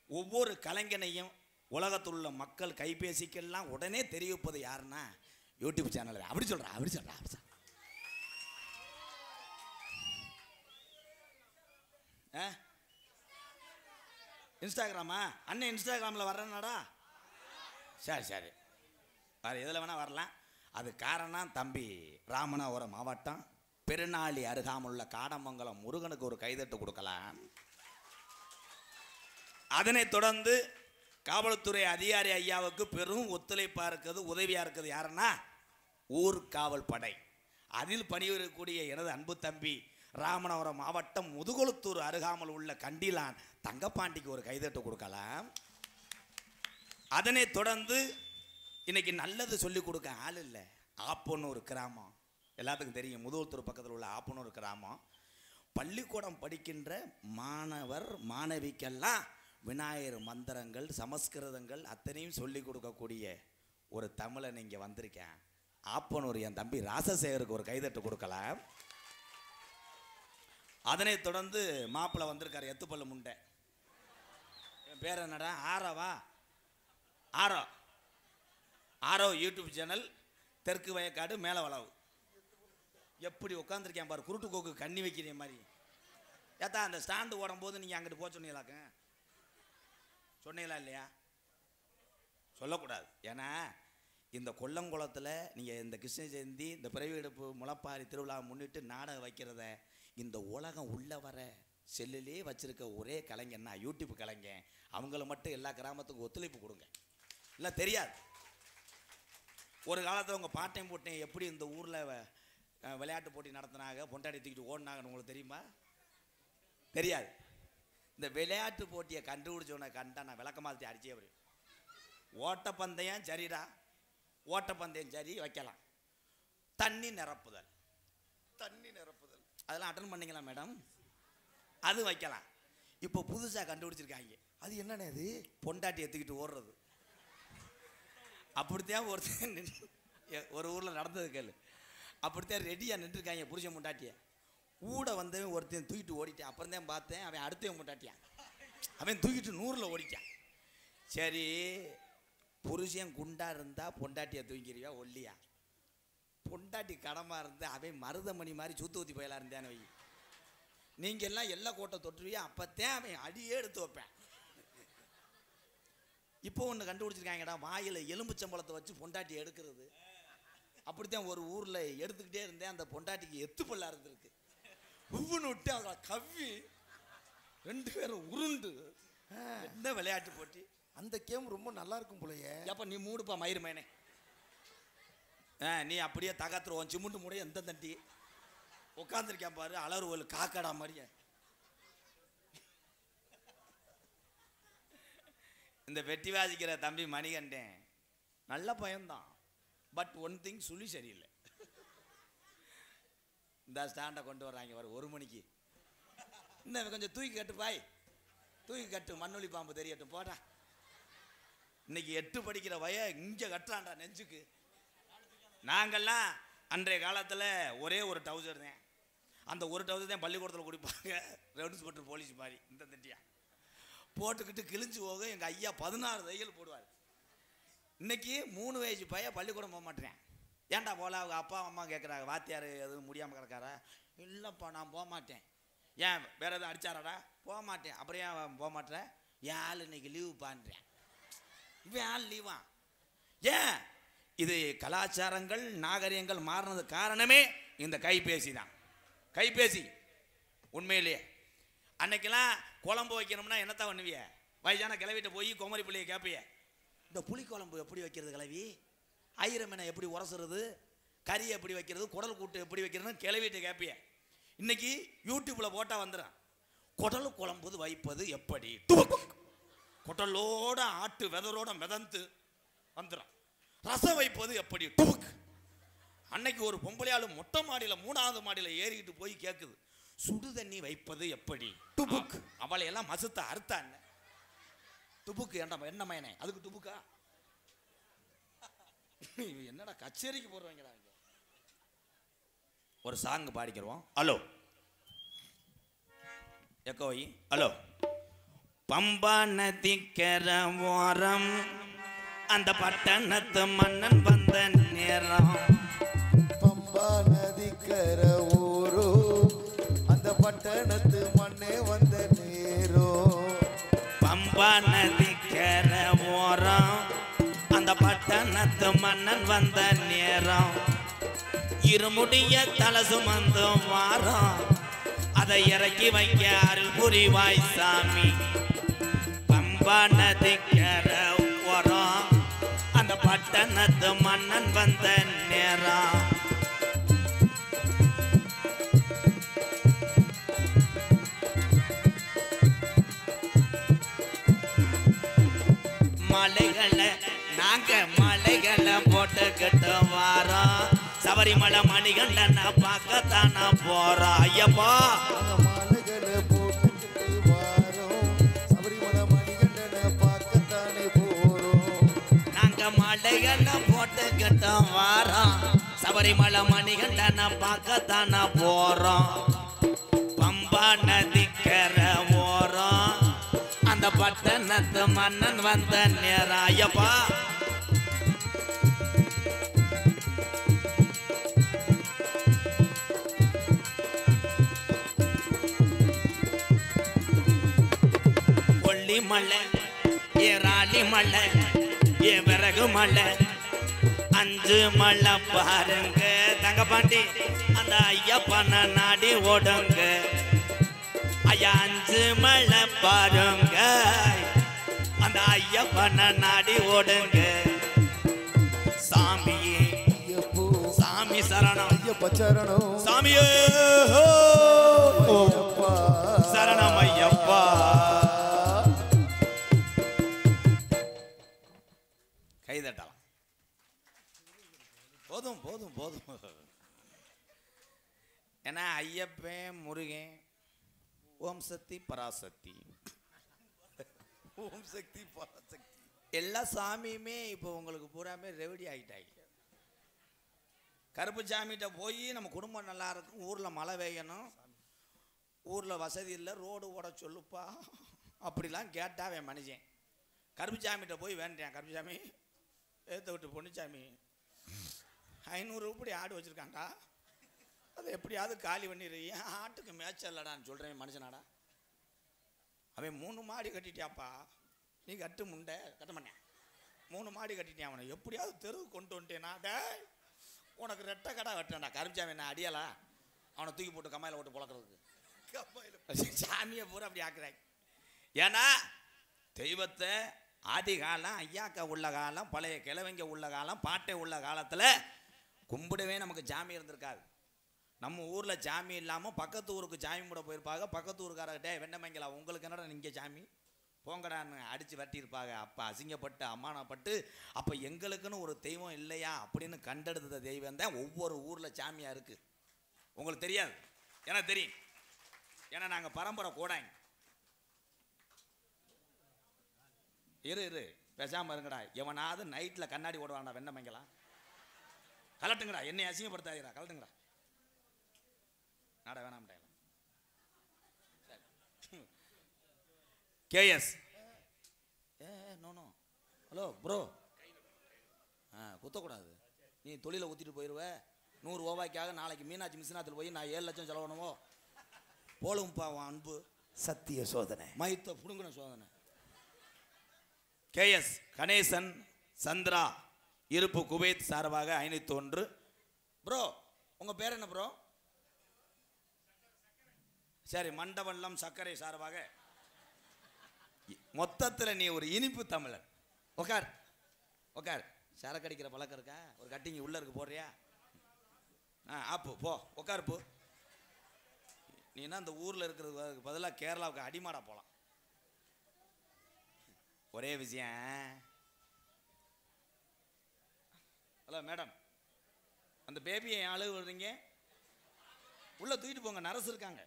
ஒவ்வொரு கலைஞனையும் உலகத்தில் உள்ள மக்கள் கைபேசிக்கெல்லாம் உடனே தெரிவிப்பது யாருன்னா யூடியூப் சேனல். அப்படி சொல்கிறா அப்படி சொல்கிறா அப்படி சொல்கிறா. இன்ஸ்டாகிராமா? அண்ணன் இன்ஸ்டாகிராமில் வர்றேன்னாடா. சரி சரி, வேறு எதில் வேணால் வரலாம். அது காரணம் தம்பி ராமநாதபுரம் மாவட்டம் பெருநாளி அருகாமுள்ள காடமங்கலம் முருகனுக்கு ஒரு கைதட்டு கொடுக்கலாம். அதனைத் தொடர்ந்து காவல்துறை அதிகாரி ஐயாவுக்கு பெரும் ஒத்துழைப்பாக இருக்குது, உதவியாக இருக்குது. யாருன்னா ஊர்காவல் படை. அதில் பணிபுரியக்கூடிய எனது அன்பு தம்பி ராமநாதபுரம் மாவட்டம் முதுகுளத்தூர் அருகாமல் உள்ள கண்டிலான் தங்கப்பாண்டிக்கு ஒரு கைதட்டு கொடுக்கலாம். அதனைத் தொடர்ந்து இன்னைக்கு நல்லது சொல்லி கொடுக்க ஆள் இல்லை. ஆப்பனூர் கிராமம் எல்லாத்துக்கும் தெரியும், முதுகுளத்தூர் பக்கத்தில் உள்ள ஆப்பனூர் கிராமம். பள்ளிக்கூடம் படிக்கின்ற மாணவர் மாணவிக்கெல்லாம் விநாயகர் மந்திரங்கள் சமஸ்கிருதங்கள் அத்தனையும் சொல்லி கொடுக்கக்கூடிய ஒரு தமிழன் இங்கே வந்திருக்கேன். ஆப்பனூர் என் தம்பி ராசசேகருக்கு ஒரு கைதட்டு கொடுக்கலாம். அதனைத் தொடர்ந்து மாப்பிள்ளை வந்திருக்காரு, எத்துப்பள்ளு முண்டை. என் பேர் என்னடா? ஆரோவா? ஆரோ ஆரோ யூடியூப் சேனல், தெற்கு வயக்காடு மேலே வளவு. எப்படி உட்காந்துருக்கேன் பாரு, குருட்டு கோக்கு கண்ணி வைக்கிற மாதிரி. ஏத்தா அந்த ஸ்டாண்டு ஓடும் போது நீங்கள் அங்கிட்டு போக சொன்னீங்களாக்க? சொன்னீங்களா இல்லையா? சொல்லக்கூடாது. ஏன்னா இந்த கொல்லங்குளத்தில் நீங்கள் இந்த கிருஷ்ண ஜெயந்தி இந்த பிறவி எடுப்பு முளைப்பாரி திருவிழாவை முன்னிட்டு நாடகம் வைக்கிறத இந்த உலகம் உள்ள வர செல்லிலே வச்சிருக்க ஒரே கலைஞன்னா யூடியூப் கலைஞன். அவங்கள மட்டும் எல்லா கிராமத்துக்கும் ஒத்துழைப்பு கொடுங்க. இல்லை தெரியாது. ஒரு காலத்தில் உங்கள் பாட்டையும் போட்டேன் எப்படி இந்த ஊரில் விளையாட்டு போட்டி நடத்தினாங்க, பொண்டாடி தூக்கிட்டு ஓடினாங்கன்னு உங்களுக்கு தெரியுமா? தெரியாது. இந்த விளையாட்டு போட்டியை கண்டுபிடிச்சவனை கண்டா நான் விளக்கமாத்தி அடிச்சே வரும். ஓட்டப்பந்தயம் சரிடா, ஓட்டப்பந்தயம் சரி வைக்கலாம். தண்ணி நிரப்புதல் அதெல்லாம் அட்டன் பண்ணிக்கலாம் மேடம், அது வைக்கலாம். இப்போ புதுசாக கண்டுபிடிச்சிருக்காங்க. அது என்னண்ணே? அது பொண்டாட்டி எடுத்துக்கிட்டு ஓடுறது. அப்படித்தான் ஒருத்தன் ஒரு ஊரில் நடந்தது கேளு. அப்படித்தான் ரெடியாக நின்றுருக்காங்க புருஷன் முண்டாட்டியை. கூட வந்தவன் ஒருத்தன் தூக்கிட்டு ஓடிட்டான். அப்புறம் தான் பார்த்தேன் அவன் அடுத்தவன் முண்டாட்டியான். அவன் தூக்கிட்டு 100ல் ஓடிட்டான். சரி, புருஷன் குண்டா இருந்தால் பொண்டாட்டியை தூங்கிறியா ஒல்லியா? பொண்டாட்டி கடமாக இருந்தா அவன் மருதமணி மாதிரி சூத்து ஊற்றி போயலாம் இருந்தான்னு வை. நீங்கள் எல்லாம் எல்லா கோட்டை தொட்டுருவியா, அப்போத்தான் அவன் அடியே எடுத்து வைப்பேன். இப்போ ஒன்று கண்டுபிடிச்சிருக்காங்கடா, வாயில் எலும்புச்சம்பளத்தை வச்சு பொண்டாட்டி எடுக்கிறது. அப்படித்தான் ஒரு ஊரில் எடுத்துக்கிட்டே இருந்தேன். அந்த பொண்டாட்டிக்கு எத்து பல்லா இருந்திருக்கு. உவ்வுன்னு விட்டு அவங்கள கவ்வி 2 பேரும் உருண்டு. என்ன விளையாட்டு போட்டி! அந்த கேம் ரொம்ப நல்லா இருக்கும் போலயே. அப்போ நீ மூடுப்பா மயிறு மேனே. நீ அப்படியே தகத்துருவோம் சிமுண்டு மூடைய எந்த தண்டி உட்காந்துருக்கேன் பாரு, அலறு ஒரு காக்கடா மாதிரியே. இந்த வெட்டி வாசிக்கிற தம்பி மணிகண்டேன் நல்ல பையன்தான். பட் ஒன் திங் சுழி சரியில்லை. இந்த ஸ்டாண்டை கொண்டு வர்றாங்க வர 1 மணிக்கு. இன்னும் கொஞ்சம் தூக்கி கட்டு பாய், தூக்கி கட்டு, மண்ணொலி பாம்பு தெரியட்டும் போடா. இன்னைக்கு 8 படிக்கிற இங்கே கட்டுறான்டா நெஞ்சுக்கு. நாங்கள்லாம் அன்றைய காலத்தில் ஒரே ஒரு டவுசர் தான். அந்த ஒரு டவுசர் தான் பள்ளிக்கூடத்தில் குடிப்பாங்க. ரெவன்ஸ் பட்டு போலீஸ் மாதிரி இந்த தட்டியா போட்டுக்கிட்டு கிழிஞ்சு போக எங்கள் ஐயா 16 தையல் போடுவார். இன்னைக்கு 3 வயசு பையன் பள்ளிக்கூடம் போக மாட்டேன். ஏன்டா போல? அவங்க அப்பா அம்மா கேட்குறாங்க, வாத்தியார் எதுவும் முடியாமல் கிடக்காரா? இல்லைப்பா நான் போக மாட்டேன். ஏன் வேற எதுவும் அடிச்சாராடா? போக மாட்டேன். அப்புறம் ஏன் போக மாட்டேன்? என் ஆள் இன்னைக்கு லீவு பண்ணுறேன். இவன் ஆள் லீவா? ஏன்? இது கலாச்சாரங்கள் நாகரிகங்கள் மாறினது காரணமே இந்த கைபேசி தான். கைபேசி உண்மையிலேயே. அன்னைக்கெல்லாம் குழம்பு வைக்கணும்னா என்னத்தான் பண்ணுவிய? வயசான கிளவிட்ட போய் குமரி பிள்ளையை கேட்பிய, இந்த புளி குழம்பு எப்படி வைக்கிறது கிளவி, ஐரமீனை எப்படி உரசுறது, கறி எப்படி வைக்கிறது, குடல் கூட்டு எப்படி வைக்கிறதுன்னு கிளவிட்ட கேட்பிய. இன்னைக்கு யூடியூப்பில் போட்டால் வந்துடும். குடல் குழம்பு வைப்பது எப்படி, குடலோட ஆட்டு வெதரோட மிதந்து வந்துடும். ரசம் வைப்பது எப்படி, டுபுக். அன்னைக்கு ஒரு பொம்பளையாலும் மொட்டை மாடியில் 3வது மாடியில் ஏறிக்கிட்டு போய் கேட்குது, சுடு தண்ணி வைப்பது எப்படி, டுபுக். அவளை எல்லாம் மசுத்த அறுத்தா என்ன டுபுக்கு? என்ன மயனே அதுக்கு டுபுக்கா? என்னடா கச்சேரிக்கு போடுறவங்களா? ஒரு சாங் பாடிக்கிறோம். ஹலோ எக்கோய். ஹலோ. பம்பா நதிக்கர ஓரம் அந்த பட்டணத்து மன்னன் வந்த நேரம். பம்பா நதிக்கர ஊரோ அந்த பட்டணத்து மண்ணே வந்த நேரம். பம்பா நதிக்கர ஓரம் அந்த பட்டணத்து மன்னன் வந்த நேரம். இருமுடிய தலை சுமந்து வாரம் அதை இறக்கி வைக்க அருள் புரிவாய் சாமி. பம்பா நதிக்கர ஓரம் அந்த பட்டணத்து மன்னன் வந்த நேரம். மலைகளை நாங்க மலைகளை போட்டுக்கிட்டு வாரோம். சபரிமலை மணிகண்டனை பார்க்கத்தான போறோம். ஐயப்பா மாலைகளை போட்டுக்கிட்டு வாரோம். சபரிமலை மணிகண்டனை பார்க்கத்தானே போறோம். நாங்க மலைகளை போட்டுக்கிட்டு வாரோம். சபரிமலை மணிகண்டனை பார்க்கத்தான போறோம். பம்பா நதிக்கர ஓரம் அந்த பட்டணத்து மன்னன் வந்த நேரம். ஐயப்பா கொல்லி மலை, ஏராளி மலை, ஏ விறகு மலை, 5 மலை பாருங்க தங்கப்பாண்டி. அந்த ஐயப்பனை நாடி ஓடுங்க ஐயா. 5 மலை பாருங்க அந்த ஐயப்பனை நாடி ஓடுங்க. சாமியே ஐயப்போ சாமி சரணம், ஐயப்ப சரணம். சாமியே ஐயப்பா சரணம் ஐயப்பா. கைதட்டலாம். போதும் போதும் போதும். ஏன்னா ஐயப்பன் முருகன் ஓம் சக்தி பராசக்தி, ஓம் சக்தி பராசக்தி எல்லா சாமியுமே இப்போ உங்களுக்கு பூராமே ரெவடி ஆகிட்டாங்க. கருப்பு சாமிகிட்ட போய் நம்ம குடும்பம் நல்லா இருக்கும், ஊரில் மழை பெய்யணும், ஊரில் வசதி இல்லை, ரோடு ஓட சொல்லுப்பா அப்படிலாம் கேட்டாவே மனுஷன். கருப்பு சாமிகிட்ட போய் வேண்டேன், கருப்பு சாமி ஏற்ற விட்டு பொண்ணுச்சாமி 500 ரூபாய் ஆடு வச்சுருக்காண்டா, அதை எப்படியாவது காலி பண்ணிடுறீங்க, ஆட்டுக்கு மேட்சம் இல்லடான்னு சொல்கிறேன் மனுஷனாடா. அவன் 3 மாடி கட்டிட்டியாப்பா, நீ கட்டு முண்டை கட்ட மாட்டேன். 3 மாடி கட்டிட்டேன், அவனை எப்படியாவது தெருவுக்கு கொண்டு வந்துட்டேனா டே உனக்கு ரெட்டை கடை வெட்டேன்டா. கருப்புச்சாமி என்ன அடியலா அவனை தூக்கி போட்டு கம்மாயில் போட்டு புழக்கிறதுக்கு? சாமியை பூரா அப்படி ஆக்குறாங்க. ஏன்னா தெய்வத்தை ஆதி காலம், ஐயாக்கா உள்ள காலம், பழைய கிழவங்க உள்ள காலம், பாட்டை உள்ள காலத்தில் கும்பிடவே நமக்கு சாமி இருந்திருக்காது. நம்ம ஊரில் சாமி இல்லாமல் பக்கத்து ஊருக்கு சாமி கூட போயிருப்பாங்க. பக்கத்து ஊருக்காரர்கிட்ட வெண்ணமங்கலா உங்களுக்கு என்னடா இங்கே சாமி, போங்கடான்னு அடித்து வெட்டியிருப்பாங்க. அப்போ அசிங்கப்பட்டு அம்மானப்பட்டு அப்போ எங்களுக்குன்னு ஒரு தெய்வம் இல்லையா அப்படின்னு கண்டெடுத்த தெய்வம் தான் ஒவ்வொரு ஊரில் சாமியாக இருக்குது. உங்களுக்கு தெரியாது, எனக்கு தெரியும். ஏன்னா நாங்கள் பரம்பரை கூடாங்க. இரு பேசாமல் இருங்கடா. எவனாவது நைட்டில் கண்ணாடி ஓடுவான்டா வெண்ணமைங்கலாம். கலட்டுங்கடா, என்னை அசிங்கப்படுத்தாதீரா, கலட்டுங்கடா. நாடா வேணாம்டா. கேஎஸ் நோ ஹலோ ப்ரோ, குத்தக்கூடாது. நீ தொழிலை ஊற்றிட்டு போயிடுவ. 100 ரூபாய்க்காக நாளைக்கு மீனாட்சி மிஸ்னாத்தில் போய் நான் 7 லட்சம் செலவணுமோ? போலும்பா அன்பு சத்திய சோதனை, மைத்த புடுங்கின சோதனை. கேஎஸ் கணேசன் சந்திரா இருப்பு குவைத் சார்பாக 501. ப்ரோ உங்கள் பேர் என்ன ப்ரோ? சரி, மண்டபல்லம் சர்க்கரை சார்பாக. மொத்தத்தில் நீ ஒரு இனிப்பு தமிழர். உக்கார் உக்கார். சரக்கு அடிக்கிற பழக்கம் இருக்கா? ஒரு கட்டிங்க உள்ள இருக்கு, போடுறியா? ஆப்பு போ, உக்கார் போ. நீனா அந்த ஊரில் இருக்கிறதுக்கு பதிலாக கேரளாவுக்கு அடிமாடா போகலாம். ஒரே விஷயம். ஹலோ மேடம், அந்த பேபியை அழுகு விடுறீங்க, உள்ள தூக்கிட்டு போங்க. நர்ஸ் இருக்காங்க.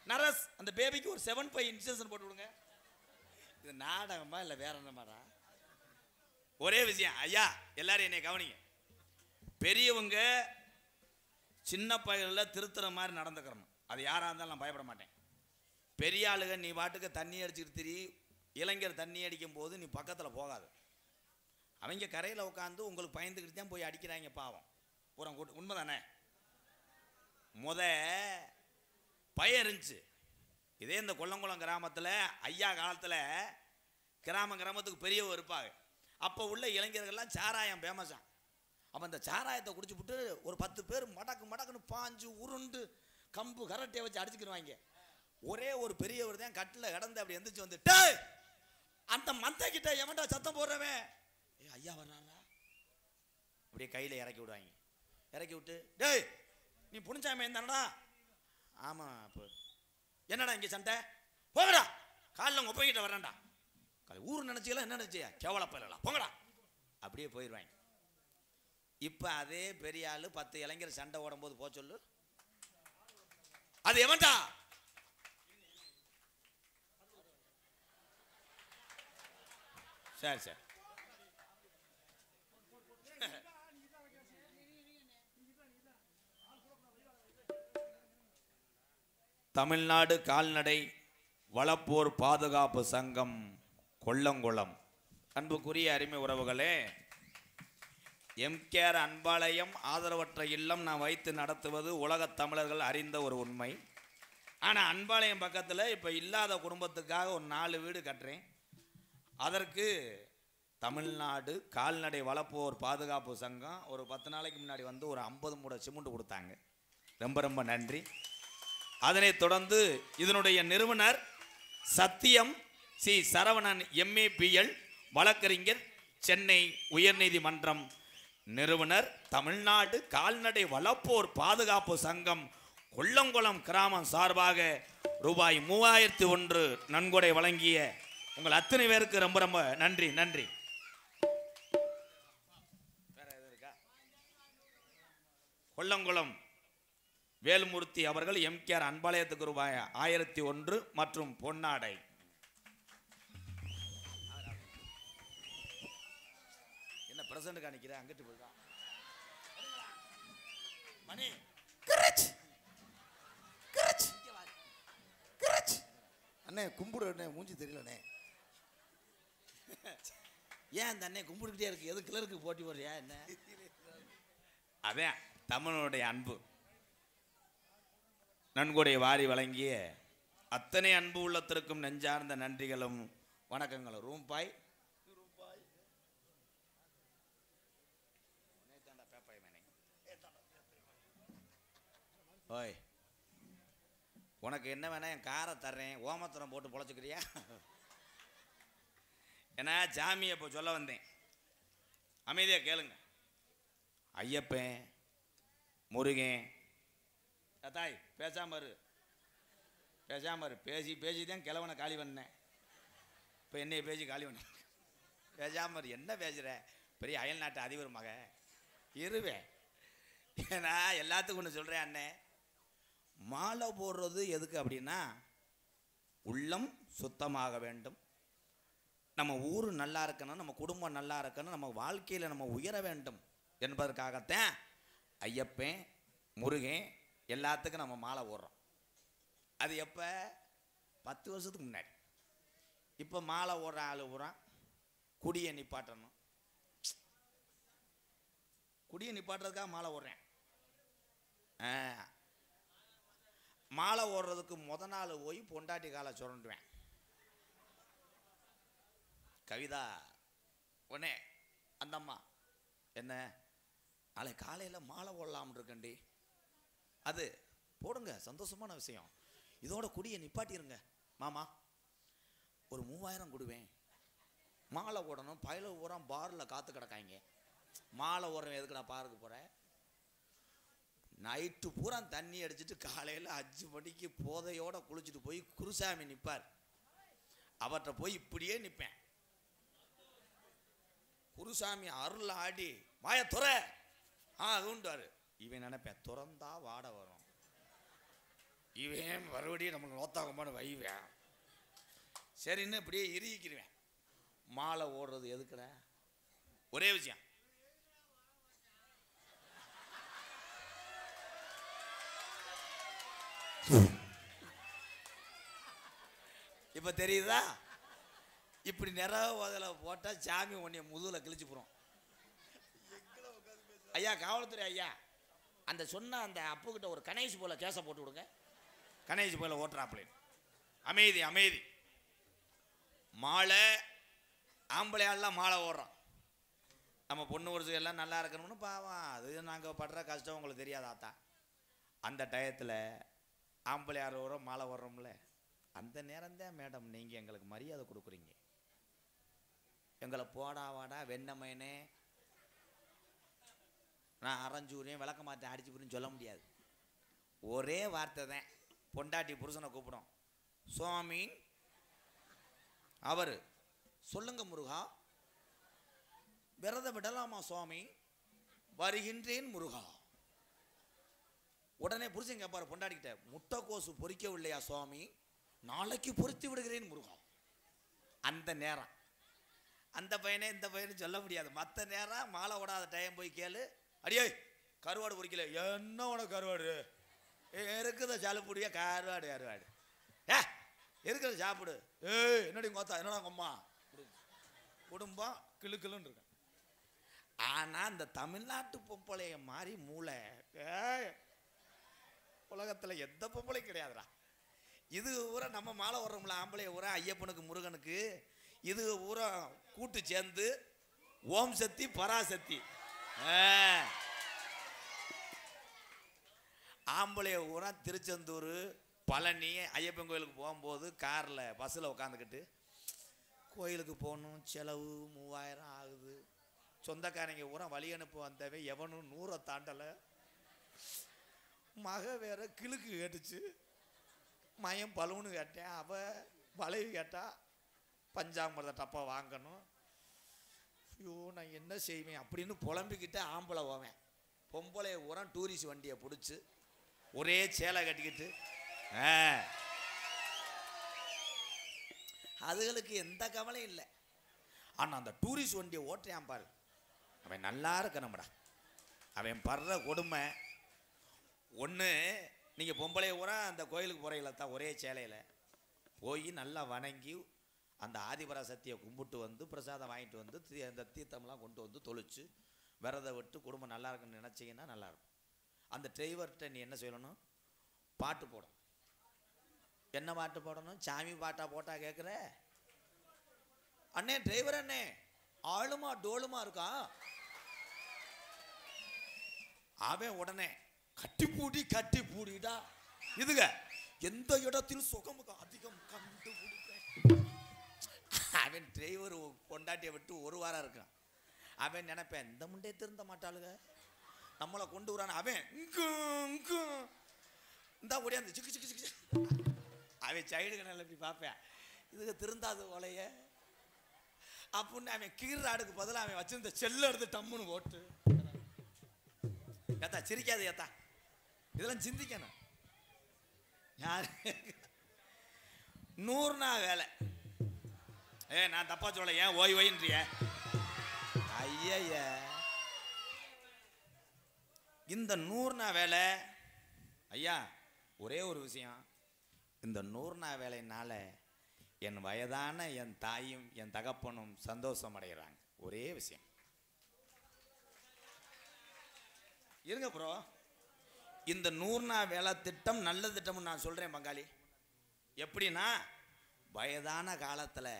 நர்ஸ், அந்த பேபிக்கு ஒரு 7 இன்ஜெக்ஷன் போட்டு விடுங்க. இது நாடகமா இல்லை வேற என்னமாடா? ஒரே விஷயம் ஐயா, எல்லாரும் என்னை கவனிங்க. பெரியவங்க சின்ன பையனில் திருத்துற மாதிரி நடந்துக்கிறணும். அது யாராக இருந்தாலும் நான் பயப்பட மாட்டேன். பெரிய ஆளுங்க நீ பாட்டுக்கு தண்ணி அடிச்சுட்டு திரி, இளைஞர் தண்ணி அடிக்கும் போது நீ பக்கத்தில் போகாது. அவங்க கரையில் உட்காந்து உங்களுக்கு பயந்துக்கிட்டு தான் போய் அடிக்கிறாங்க பாவம். பூரா கூட்டு உண்மைதானே? பயம் இருந்துச்சு. இதே இந்த கொல்லங்குளம் கிராமத்தில் ஐயா காலத்தில் கிராமத்துக்கு பெரியவங்க இருப்பாங்க. அப்போ உள்ள இளைஞர்கள்லாம் சாராயம் ஃபேமஸாக. அப்போ அந்த சாராயத்தை குடிச்சு விட்டு ஒரு 10 பேர் மடக்குன்னு பாஞ்சு உருண்டு கம்பு கரட்டையை வச்சு அடிச்சுக்கிடுவாங்க. ஒரே ஒரு பெரியவர் தான் கட்டில் கிடந்து அப்படி எந்திரிச்சு வந்துட்டு, அந்த மந்தை கிட்ட எவன்டா சத்தம் போடுறவன், ஐயா வர்றாங்களா, அப்படியே கையில் இறக்கி விடுவாங்க. இறக்கி விட்டு, டேய் நீ புனிச்சாமே தானடா? ஆமாம். இப்போ என்னடா இங்கே சண்டை? போங்கடா, காலில் உங்கள் ஒப்பங்கிட்ட வரேன்டா. ஊர் நினச்சிக்கலாம், என்ன நினச்சியா கேவலப்பலாம், போங்கடா. அப்படியே போயிடுவாங்க. இப்போ அதே பெரிய ஆள் 10 இளைஞர் சண்டை ஓடும் போது போ சொல்லு, அது எவன்டா? சரி சரி. தமிழ்நாடு கால்நடை வளப்போர் பாதுகாப்பு சங்கம் கொல்லங்குளம். அன்புக்குரிய அருமை உறவுகளே, எம்கேஆர் அன்பாலயம் ஆதரவற்ற இல்லம் நான் வைத்து நடத்துவது உலகத் தமிழர்கள் அறிந்த ஒரு உண்மை. ஆனால் அன்பாலயம் பக்கத்தில் இப்போ இல்லாத குடும்பத்துக்காக ஒரு 4 வீடு கட்டுறேன். அதற்கு தமிழ்நாடு கால்நடை வளப்போர் பாதுகாப்பு சங்கம் ஒரு 10 நாளைக்கு முன்னாடி வந்து ஒரு 50 மூடை சிமெண்ட் கொடுத்தாங்க. ரொம்ப ரொம்ப நன்றி. அதனைத் தொடர்ந்து இதனுடைய நிறுவனர் சத்தியம் சி சரவணன் MAPL வழக்கறிஞர், சென்னை உயர்நீதிமன்றம் நிறுவனர், தமிழ்நாடு கால்நடை வளப்போர் பாதுகாப்பு சங்கம் கொல்லங்குளம் கிராமம் சார்பாக ரூபாய் 3001 நன்கொடை வழங்கிய உங்கள் அத்தனை பேருக்கு ரொம்ப ரொம்ப நன்றி. நன்றி. கொல்லங்குளம் வேல்மூர்த்தி அவர்கள் எம்கேஆர் அன்பாலயத்துக்கு ரூபாய் 1001 மற்றும் பொன்னாடை. என்ன பிரசன்ட் காணிக்கிற? அங்கிட்டு போய்தான் மணி அண்ணே கும்பிடு அண்ணே, மூஞ்சி தெரியலண்ணே. ஏன் அந்த அண்ணே கும்பிட்டுக்கிட்டே இருக்கு? எது கிளருக்கு போட்டி போடுறியா என்ன? அதான் தமிழனுடைய அன்பு. நன்கொடை வாரி வழங்கிய அத்தனை அன்பு உள்ளத்திற்கும் நெஞ்சார்ந்த நன்றிகளும் வணக்கங்களும். ரூபாய் ஓய், உனக்கு என்ன வேணா என் காரை தர்றேன், ஓமத்திரம் போட்டு பொழைச்சிக்கிறியா? ஏன்னா சாமியை இப்போ சொல்ல வந்தேன், அமைதியாக கேளுங்க. ஐயப்பன் முருகன் தாய் பேசாம இரு, பேசி தான் கிழவனை காலி பண்ணேன். இப்போ என்னைய பேசி காலி பண்ணி பேசாம என்ன பேசுகிற, பெரிய அயல் நாட்டு அதிபர் மக இருவேன். ஏன்னா எல்லாத்துக்கும் ஒன்று சொல்கிறேன் அண்ணே, மாலை போடுறது எதுக்கு அப்படின்னா உள்ளம் சுத்தமாக வேண்டும், நம்ம ஊர் நல்லா இருக்கணும், நம்ம குடும்பம் நல்லா இருக்கணும், நம்ம வாழ்க்கையில் நம்ம உயர வேண்டும் என்பதற்காகத்தான் ஐயப்பன் முருகன் எல்லாத்துக்கும் நம்ம மாலை போடுறோம். அது எப்போ 10 வருஷத்துக்கு முன்னாடி. இப்போ மாலை ஓடுற ஆள் பூரா குடியை நிப்பாட்டணும், குடியை நிப்பாட்டுறதுக்காக மாலை ஓடுறேன். மாலை ஓடுறதுக்கு நாள் போய் பொண்டாட்டி காலை சுரண்டுவேன். கவிதா உடனே அந்த அம்மா என்ன நாளை காலையில் மாலை ஓடலாம்னு இருக்கண்டி, அது போடுங்க சந்தோஷமான விஷயம், இதோட குடியை நிப்பாட்டிருங்க மாமா, ஒரு 3000 கொடுவேன், மாலை ஓடணும், பயில பூரா பாரில் காத்து கிடக்காங்க, மாலை ஓடுறவன் எதுக்கு நான் பாருக்கு போகிறேன், நைட்டு பூரா தண்ணி அடிச்சுட்டு காலையில் 5 மணிக்கு போதையோடு குளிச்சுட்டு போய் குருசாமி நிற்பார், அவர்கிட்ட போய் இப்படியே நிற்பேன். குருசாமி அருள் ஆடி வாய துற அதுண்டாரு. இவன் நினைப்பேன் துறந்தா வாட வரும், இவன் மறுபடியும் நமக்கு நோத்தாகமான வைவேன், சரின்னு இப்படியே இறுகிக்கிடுவேன். மாலை ஓடுறது எதுக்குற, ஒரே விஷயம், இப்ப தெரியுதா, இப்படி நிறைய போட்டா சாமி உன்னைய முதுகுல கிழிச்சு போறோம். ஐயா காவல்துறை ஐயா, அந்த சொன்ன அந்த அப்பு கிட்ட ஒரு கணேஷ் போல கேச போட்டு விடுங்க, கணேஷ் போல ஓட்டுறாப்ல. அமைதி அமைதி. மாலை ஆம்பளையாலாம் மாலை ஓடுறோம், நம்ம பொண்ணு ஒரு எல்லாம் நல்லா இருக்கணும்னு பாவம், அது நாங்கள் படுற கஷ்டம் உங்களுக்கு தெரியாதாத்தா. அந்த டயத்தில் ஆம்பளையார் ஓரம் மாலை ஓடுறோம்ல, அந்த நேரம்தான் மேடம் நீங்கள் எங்களுக்கு மரியாதை கொடுக்குறீங்க. எங்களை போடா வாடா வெண்ணமயனே நான் அரைஞ்சூரையும் விளக்க மாட்டேன் அடிச்சு புரியும் சொல்ல முடியாது. ஒரே வார்த்தை தான், பொண்டாட்டி புருஷனை கூப்பிடும், சுவாமி அவர் சொல்லுங்க முருகா, விரதம் விடலாமா சுவாமி, வருகின்றேன் முருகா. உடனே புருஷன் கேட்பாரு பொண்டாட்டிக்கிட்ட, முட்டைக்கோசு பொறிக்கவில்லையா சுவாமி, நாளைக்கு பொறித்து விடுகிறேன் முருகா. அந்த நேரம் அந்த பையனே இந்த பையனு சொல்ல முடியாது. மற்ற நேரம் மாலை ஓடாத டைம் போய் கேளு, அடியே கருவாடு பொறிக்கல, என்ன உனக்கு கருவாடு இருக்குத சாலுப்புடியா, கருவாடு கருவாடு இருக்கிறத சாப்பிடு, என்னடி கோத்தா என்னடா அம்மா குடும்பம் கிளுக்கிளுன்னு இருக்கு. ஆனால் இந்த தமிழ்நாட்டு பொம்பளைய மாதிரி மூளை உலகத்தில் எந்த பொம்பளையும் கிடையாதுடா. இது ஊரா நம்ம மாலை ஓடுறோம்ல ஆம்பளைய ஊரா ஐயப்பனுக்கு முருகனுக்கு, இது ஊரா கூட்டு சேர்ந்து ஓம் சக்தி பராசக்தி. ஆம்பளைய ஊரா திருச்செந்தூர் பழனி ஐயப்பன் கோயிலுக்கு போகும்போது காரில் பஸ்ஸில் உட்காந்துக்கிட்டு கோயிலுக்கு போகணும், செலவு 3000 ஆகுது, சொந்தக்காரங்க ஊரா வழி அனுப்ப வந்தவே எவனும் 100 தாண்டலை, மக வேற கிழுக்கு கேட்டுச்சு, மயம் பலூனு கேட்டேன், அவள் வளைவு கேட்டா, பஞ்சாமிரத டப்பா வாங்கணும், ஐயோ நான் என்ன செய்வேன் அப்படின்னு புலம்பிக்கிட்டு ஆம்பளை போவேன். பொம்பளைய ஊரா டூரிஸ்ட் வண்டியை பிடிச்சி ஒரே சேலை கட்டிக்கிட்டு, அதுகளுக்கு எந்த கவலையும் இல்லை. ஆனால் அந்த டூரிஸ்ட் வண்டியை ஓட்டுறான் பாரு, அவன் நல்லா இருக்கணும்டா, அவன் படுற கொடுமை. ஒன்று நீங்கள் பொம்பளை ஊரா அந்த கோயிலுக்கு போகிறீங்களா தான் ஒரே சேலையில் போய் நல்லா வணங்கி அந்த ஆதிபராசக்தியை கும்பிட்டு வந்து பிரசாதம் வாங்கிட்டு வந்து அந்த தீர்த்தம்லாம் கொண்டு வந்து தொளிச்சு விரதம் விட்டு குடும்பம் நல்லா இருக்குன்னு நினச்சிங்கன்னா நல்லாயிருக்கும். அந்த டிரைவர்கிட்ட நீ என்ன சொல்லணும், பாட்டு போடணும். என்ன பாட்டு போடணும், சாமி பாட்டா போட்டா கேட்குற அண்ணே, டிரைவர் அண்ணே ஆளுமா டோலுமா இருக்கா, அவன் உடனே கட்டி பூடிடா, இதுங்க எந்த இடத்தில் சுகமுக அதிகம் கண்டுபிடிப்பேன். அவன் டிரைவர் பொண்டாட்டியை விட்டு 1 வாரம் இருக்கான். அவன் நினைப்பேன் இந்த முண்டே திருந்த மாட்டாளுங்க, நம்மளை கொண்டு வரான். அவன் இந்த ஓடியா சிக்கு சிக்கு சிக்கு, அவன் சைடு கணக்கில் இப்படி பார்ப்பேன், இதுக்கு திருந்தாது ஓலைய அப்படின்னு அவன் கீழ்றாடுக்கு பதிலாக அவன் வச்சிருந்த செல்ல எடுத்து டம்முன்னு போட்டு ஏத்தா சிரிக்காது ஏத்தா, இதெல்லாம் சிந்திக்கணும். யாரு 100 நாள் வேலை? நான் தப்பா சொல்ல, ஏன் ஓய் ஓயின்றிய? ஐய இந்த 100 நாள் வேலை ஐயா, ஒரே ஒரு விஷயம், இந்த 100 நாள் வேலையினால என் வயதான என் தாயும் என் தகப்பனும் சந்தோஷம் அடைகிறாங்க. ஒரே விஷயம் இருங்க ப்ரோ. இந்த 100 நாள் வேலை திட்டம் நல்ல திட்டம்னு நான் சொல்றேன் பங்காளி. எப்படின்னா, வயதான காலத்தில்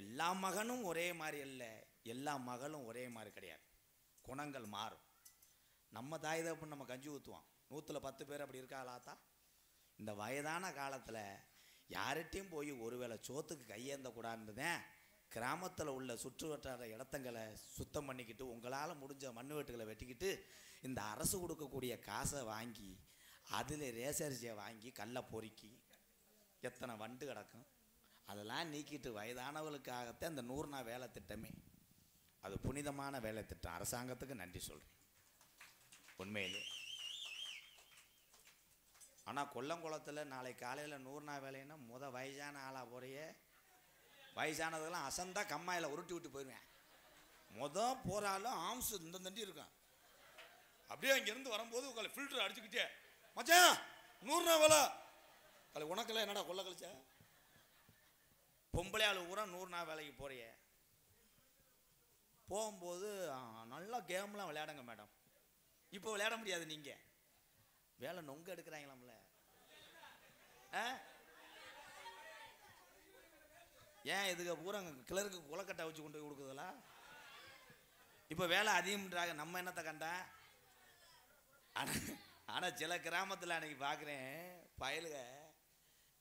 எல்லா மகனும் ஒரே மாதிரி இல்லை, எல்லா மகளும் ஒரே மாதிரி கிடையாது. குணங்கள் மாறும். நம்ம தாய் தகப்பன் நம்ம கஞ்சி ஊற்றுவோம், 100ல் 10 பேர் அப்படி இருக்காளாத்தா. இந்த வயதான காலத்தில் யார்கிட்டையும் போய் ஒருவேளை சோத்துக்கு கையேந்தக்கூடாதுதான் கிராமத்தில் உள்ள சுற்று வட்டார இடத்தங்களை சுத்தம் பண்ணிக்கிட்டு உங்களால் முடிஞ்ச மண் வெட்டுகளை வெட்டிக்கிட்டு இந்த அரசு கொடுக்கக்கூடிய காசை வாங்கி அதில் ரேசரிசியை வாங்கி கல்லை பொறுக்கி எத்தனை வண்டு கிடக்கும் அதெல்லாம் நீக்கிட்டு வயதானவர்களுக்காகத்தான் இந்த 100 நாள் வேலை திட்டமே. அது புனிதமான வேலை திட்டம். அரசாங்கத்துக்கு நன்றி சொல்கிறேன் உண்மையிலே. ஆனால் கொல்லங்குளத்தில் நாளை காலையில் 100 நாள் வேலைன்னா வயசான ஆளாக போறைய, வயசானதெல்லாம் அசந்தா கம்மாயில் உருட்டி விட்டு போயிடுவேன். போகிறாலும் ஆம்சு இந்த தண்டி இருக்கும். அப்படியே அங்கேருந்து வரும்போது உங்களை ஃபில்டர் அடிச்சுக்கிட்டே, மச்சான் 100 நாள் வேலை கலை உனக்கெல்லாம் என்னடா கொள்ள கழிச்ச? பொம்பளை ஆளு பூரா 100 நாள் வேலைக்கு போறிய. போகும்போது நல்லா கேம்லாம் விளையாடுங்க மேடம். இப்போ விளையாட முடியாது, நீங்கள் வேலை நொங்க எடுக்கிறாங்களாம்ல. ஏன் இதுக்கு பூரா கிளருக்கு குலக்கட்டை வச்சு கொண்டு போய் கொடுக்குறதுல இப்போ வேலை அதிகம்ன்றாங்க. நம்ம என்னத்தை கண்டா? ஆனால் சில கிராமத்தில் அன்றைக்கி பார்க்குறேன், பயலுக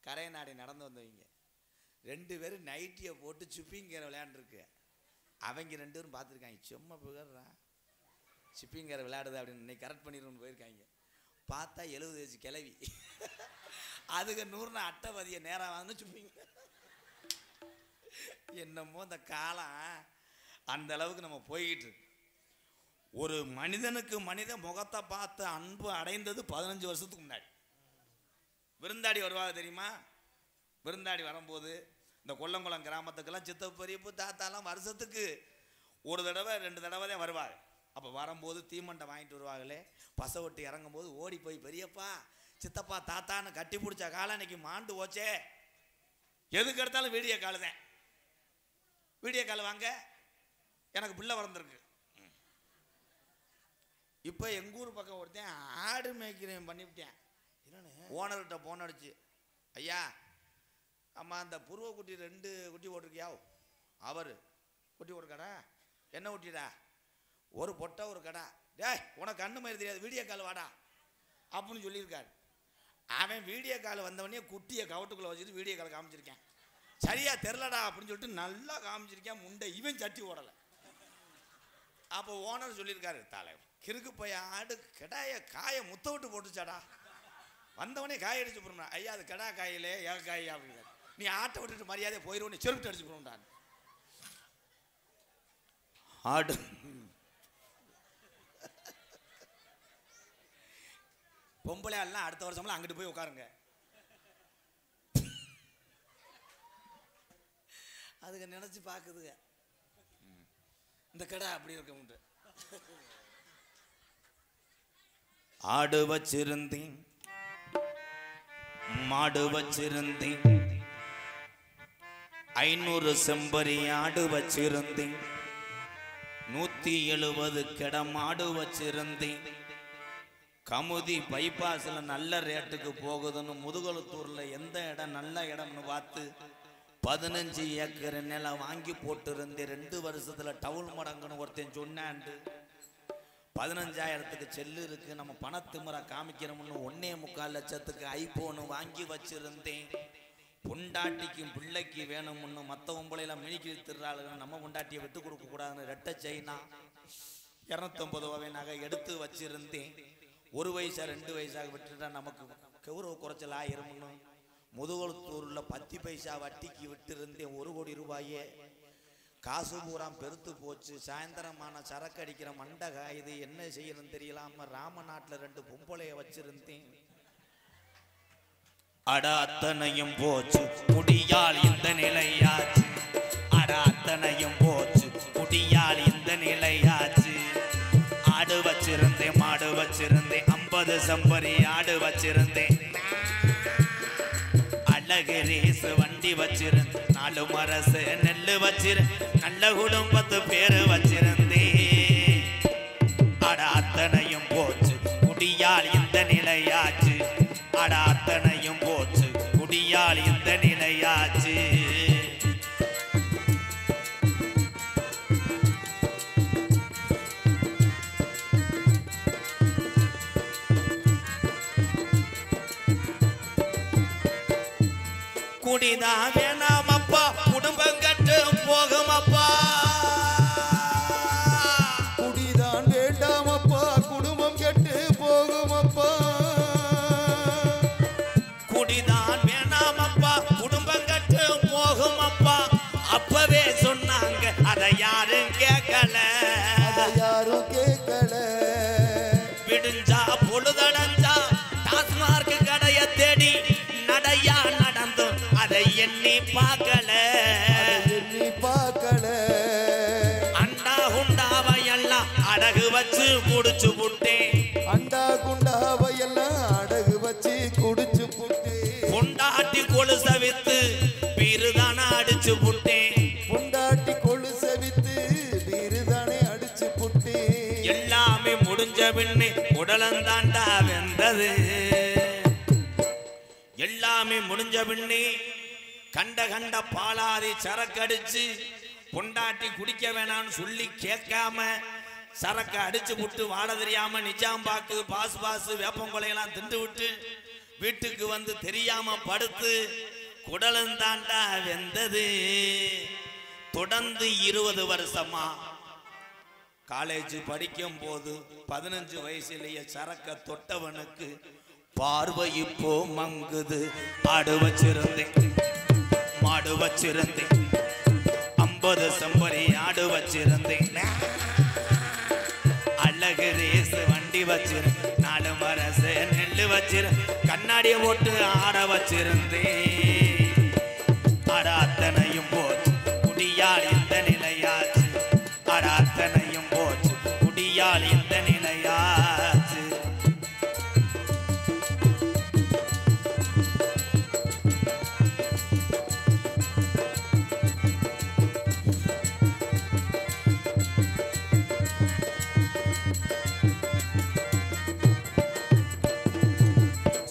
கரை நாடி நடந்து வந்தவங்க 2 பேரும் நைட்டியை போட்டு சிப்பிங்கரை விளையாண்டுருக்கு. அவங்க 2 பேரும் பார்த்துருக்காங்க, செம்ம புகழ்றான் சிப்பிங்கரை விளையாடுது அப்படின்னு இன்னைக்கு கரெக்ட் பண்ணிடுன்னு போயிருக்காங்க. பார்த்தா 70 வயசு கிளவி, அதுக்கு 100 நாள் அட்டைபதியை நேராக வாங்க சிப்பிங்க. என்னமோ இந்த காலம் அந்த அளவுக்கு நம்ம போய்கிட்டு இருக்கு. ஒரு மனிதனுக்கு மனித முகத்தை பார்த்து அன்பு அடைந்தது 15 வருஷத்துக்கு முன்னாடி. விருந்தாடி வருவாங்க தெரியுமா? விருந்தாடி வரும்போது இந்த கொல்லங்குளம் கிராமத்துக்கெல்லாம் சித்தப்பு பெரியப்பு தாத்தாலாம் வருஷத்துக்கு 1 தடவை 2 தடவை தான் வருவாங்க. அப்போ வரும்போது தீமண்டை வாங்கிட்டு வருவாங்களே, பசை விட்டு இறங்கும்போது ஓடி போய் பெரியப்பா சித்தப்பா தாத்தான்னு கட்டி பிடிச்ச காலம் இன்னைக்கு மாண்டு போச்சே. எதுக்கு எடுத்தாலும் வீடியோ கால் தான். வீடியோ கால் வாங்க, எனக்கு பிள்ளை வளர்ந்துருக்கு. இப்போ எங்கூர் பக்கம் ஒருத்தன் ஆடு மேய்க்கிறேன் பண்ணிவிட்டேன். ஓனர்கிட்ட போன் அடிச்சு, ஐயா அம்மா அந்த புருவ குட்டி 2 குட்டி போட்டிருக்கியா? அவர் குட்டி போட்டிருக்காடா. என்ன குட்டிடா? ஒரு பொட்டை ஒரு கடா. டேய் உனக்கு கண்ணு மாதிரி தெரியாது, வீடியோ கால் வாடா அப்படின்னு சொல்லியிருக்காரு. அவன் வீடியோ கால் வந்தவனே குட்டியை கவட்டுக்குள்ளே வச்சுட்டு வீடியோ கால் காமிச்சிருக்கேன். சரியா தெரிலடா அப்படின்னு சொல்லிட்டு நல்லா காமிச்சிருக்கேன். முண்டை இவன் சட்டி ஓடலை. அப்போ ஓனர் சொல்லியிருக்காரு, தலை கிறுக்கு போய் ஆடு கிடாய காயை முத்த விட்டு போட்டுச்சாடா. வந்தவனே காய் அடிச்சு போடுறா. ஐயா அது கிடா காயிலே ஏக காய் அப்படிங்கிறார். நீ ஆட்டை விட்டுட்டு மரியாதையை போயிடுவோம், நீ செருப்பிட்டு அடிச்சு போடுறான். ஆடு பொம்பளை ஆள்லாம் அடுத்த வருஷம்லாம் அங்கிட்டு போய் உட்காருங்க. அதுக்கு நினைச்சு பாக்குதுங்க, இந்த கடை அப்படி இருக்க உண்டு. ஆடு வச்சிருந்தேன் மாடு வச்சிருந்தேன் 500 செம்பரி ஆடு வச்சிருந்தேன் 170 கிட மாடு வச்சிருந்தேன். கமுதி பைபாஸ்ல நல்ல ரேட்டுக்கு போகுதுன்னு முதுகலத்தூர்ல எந்த இடம் நல்ல இடம்னு பார்த்து 15 ஏக்கர் நிலம் வாங்கி போட்டிருந்தேன். 2 வருஷத்துல டவுல் மடங்குன்னு ஒருத்தன் சொன்னாண்டு 15,000க்கு செல்லு இருக்கு, நம்ம பணத்துமுறை காமிக்கிறோம்னு 1.25 லட்சத்துக்கு ஐபோனு வாங்கி வச்சிருந்தேன். பொண்டாட்டிக்கும் பிள்ளைக்கு வேணும்னு மற்ற பொம்பளையில மினிக்கி திருறாளுங்க, நம்ம பொண்டாட்டியை விட்டு கொடுக்க கூடாதுன்னு 2 சைனா 250 ரூபாய் நகை எடுத்து வச்சிருந்தேன். 1 வயசா 2 வயசாக விட்டுட்டா நமக்கு கௌரவ குறைச்சல் ஆயிரும்னு முதுகலத்தூர்ல 10 பைசா வட்டிக்கு விட்டு இருந்தேன். 1 கோடி ரூபாயே காசு பூரா பெருத்து போச்சு. சாயந்தரமான சரக்கு அடிக்கிற மண்டை காயுது. என்ன செய்யணும்னு தெரியலாம ராமநாட்டில் 2 பொம்பளைய வச்சிருந்தேன். அட அத்தனையும் போச்சு குடியால் இந்த நிலையாச்சு. அட அத்தனையும் போச்சு குடியால் இந்த நிலையாச்சு. ஆடு வச்சிருந்தேன், மாடு வச்சிருந்தேன், 50 சம்பரி ஆடு வச்சிருந்தேன். அழகு ரேசு வண்டி வச்சிருந்தேன். 4 மரசு நெல்லு வச்சிருந்தேன். நல்ல குடும்பத்து பேரு வச்சிருந்தேன். அட அத்தனையும் போச்சு குடியால் இந்த நிலையாச்சு. அட அத்தனையும் போச்சு குடியால் இந்த நிலையாச்சு. குடிதா வேணாமப்பா, குடும்பம் கட்டு போகுமப்பா. குடிதான் வேண்டாமப்பா, குடும்பம் கெட்டு போகுமப்பா. குடிதான் வேணாமப்பா, குடும்பம் கட்டு போகுமப்பா. அப்பவே சொன்னாங்க, அதை யாரும் கேட்கல. அதை யாரும் கேட்கல. விடுஞ்சா பொழுதடைஞ்சா டாஸ்மார்க் கடைய தேடி நடையா நடந்தும் அதை எண்ணி பார்க்கல. எண்ணி பார்க்கல. அண்டா குண்டாவை எல்லாம் அடகு வச்சு குடிச்சு புட்டேன். அண்டா குண்டாவையெல்லாம் அடகு வச்சு குடிச்சு புட்டு. பொண்டாட்டி கொலுச வித்து பீருதான அடிச்சு புட்டேன். பொண்டாட்டி கொலுச வித்து பீருதானே அடிச்சு புட்டு. எல்லாமே முடிஞ்ச பின்னே உடலந்தாண்டா வெந்தது. எல்லாமே முடிஞ்ச பின்னே கண்ட கண்ட பாலாதி சரக்கு அடிச்சு பொண்டாட்டி குடிக்க வேணான்னு சொல்லி கேட்காம சரக்கு அடிச்சு விட்டு வாட தெரியாம நிஜாம்பாக்கு பாசு வேப்பங்கொலையெல்லாம் திண்டு விட்டு வீட்டுக்கு வந்து தெரியாம படுத்து குடலந்தாண்டா வெந்தது. தொடர்ந்து 20 வருஷமா காலேஜ் படிக்கும் போது 15 வயசுலேயே சரக்க தொட்டவனுக்கு பார்வை இப்போ மங்குது. ஆடு வச்சிருந்தேன், மாடு வச்சிருந்தேன், 50 சம்பரி ஆடு வச்சிருந்தேன். அழகு ரேசு வண்டி வச்சிருந்தேன். 4 மரசு நெல்லு வச்சிருந்தேன். கண்ணாடியை போட்டு ஆட வச்சிருந்தேன். ஆட அத்தனையும் போச்சு குடியால் இந்த நிலையாச்சு. ஆட அத்தனையும் போச்சு குடியால் இந்த நிலையாச்சு.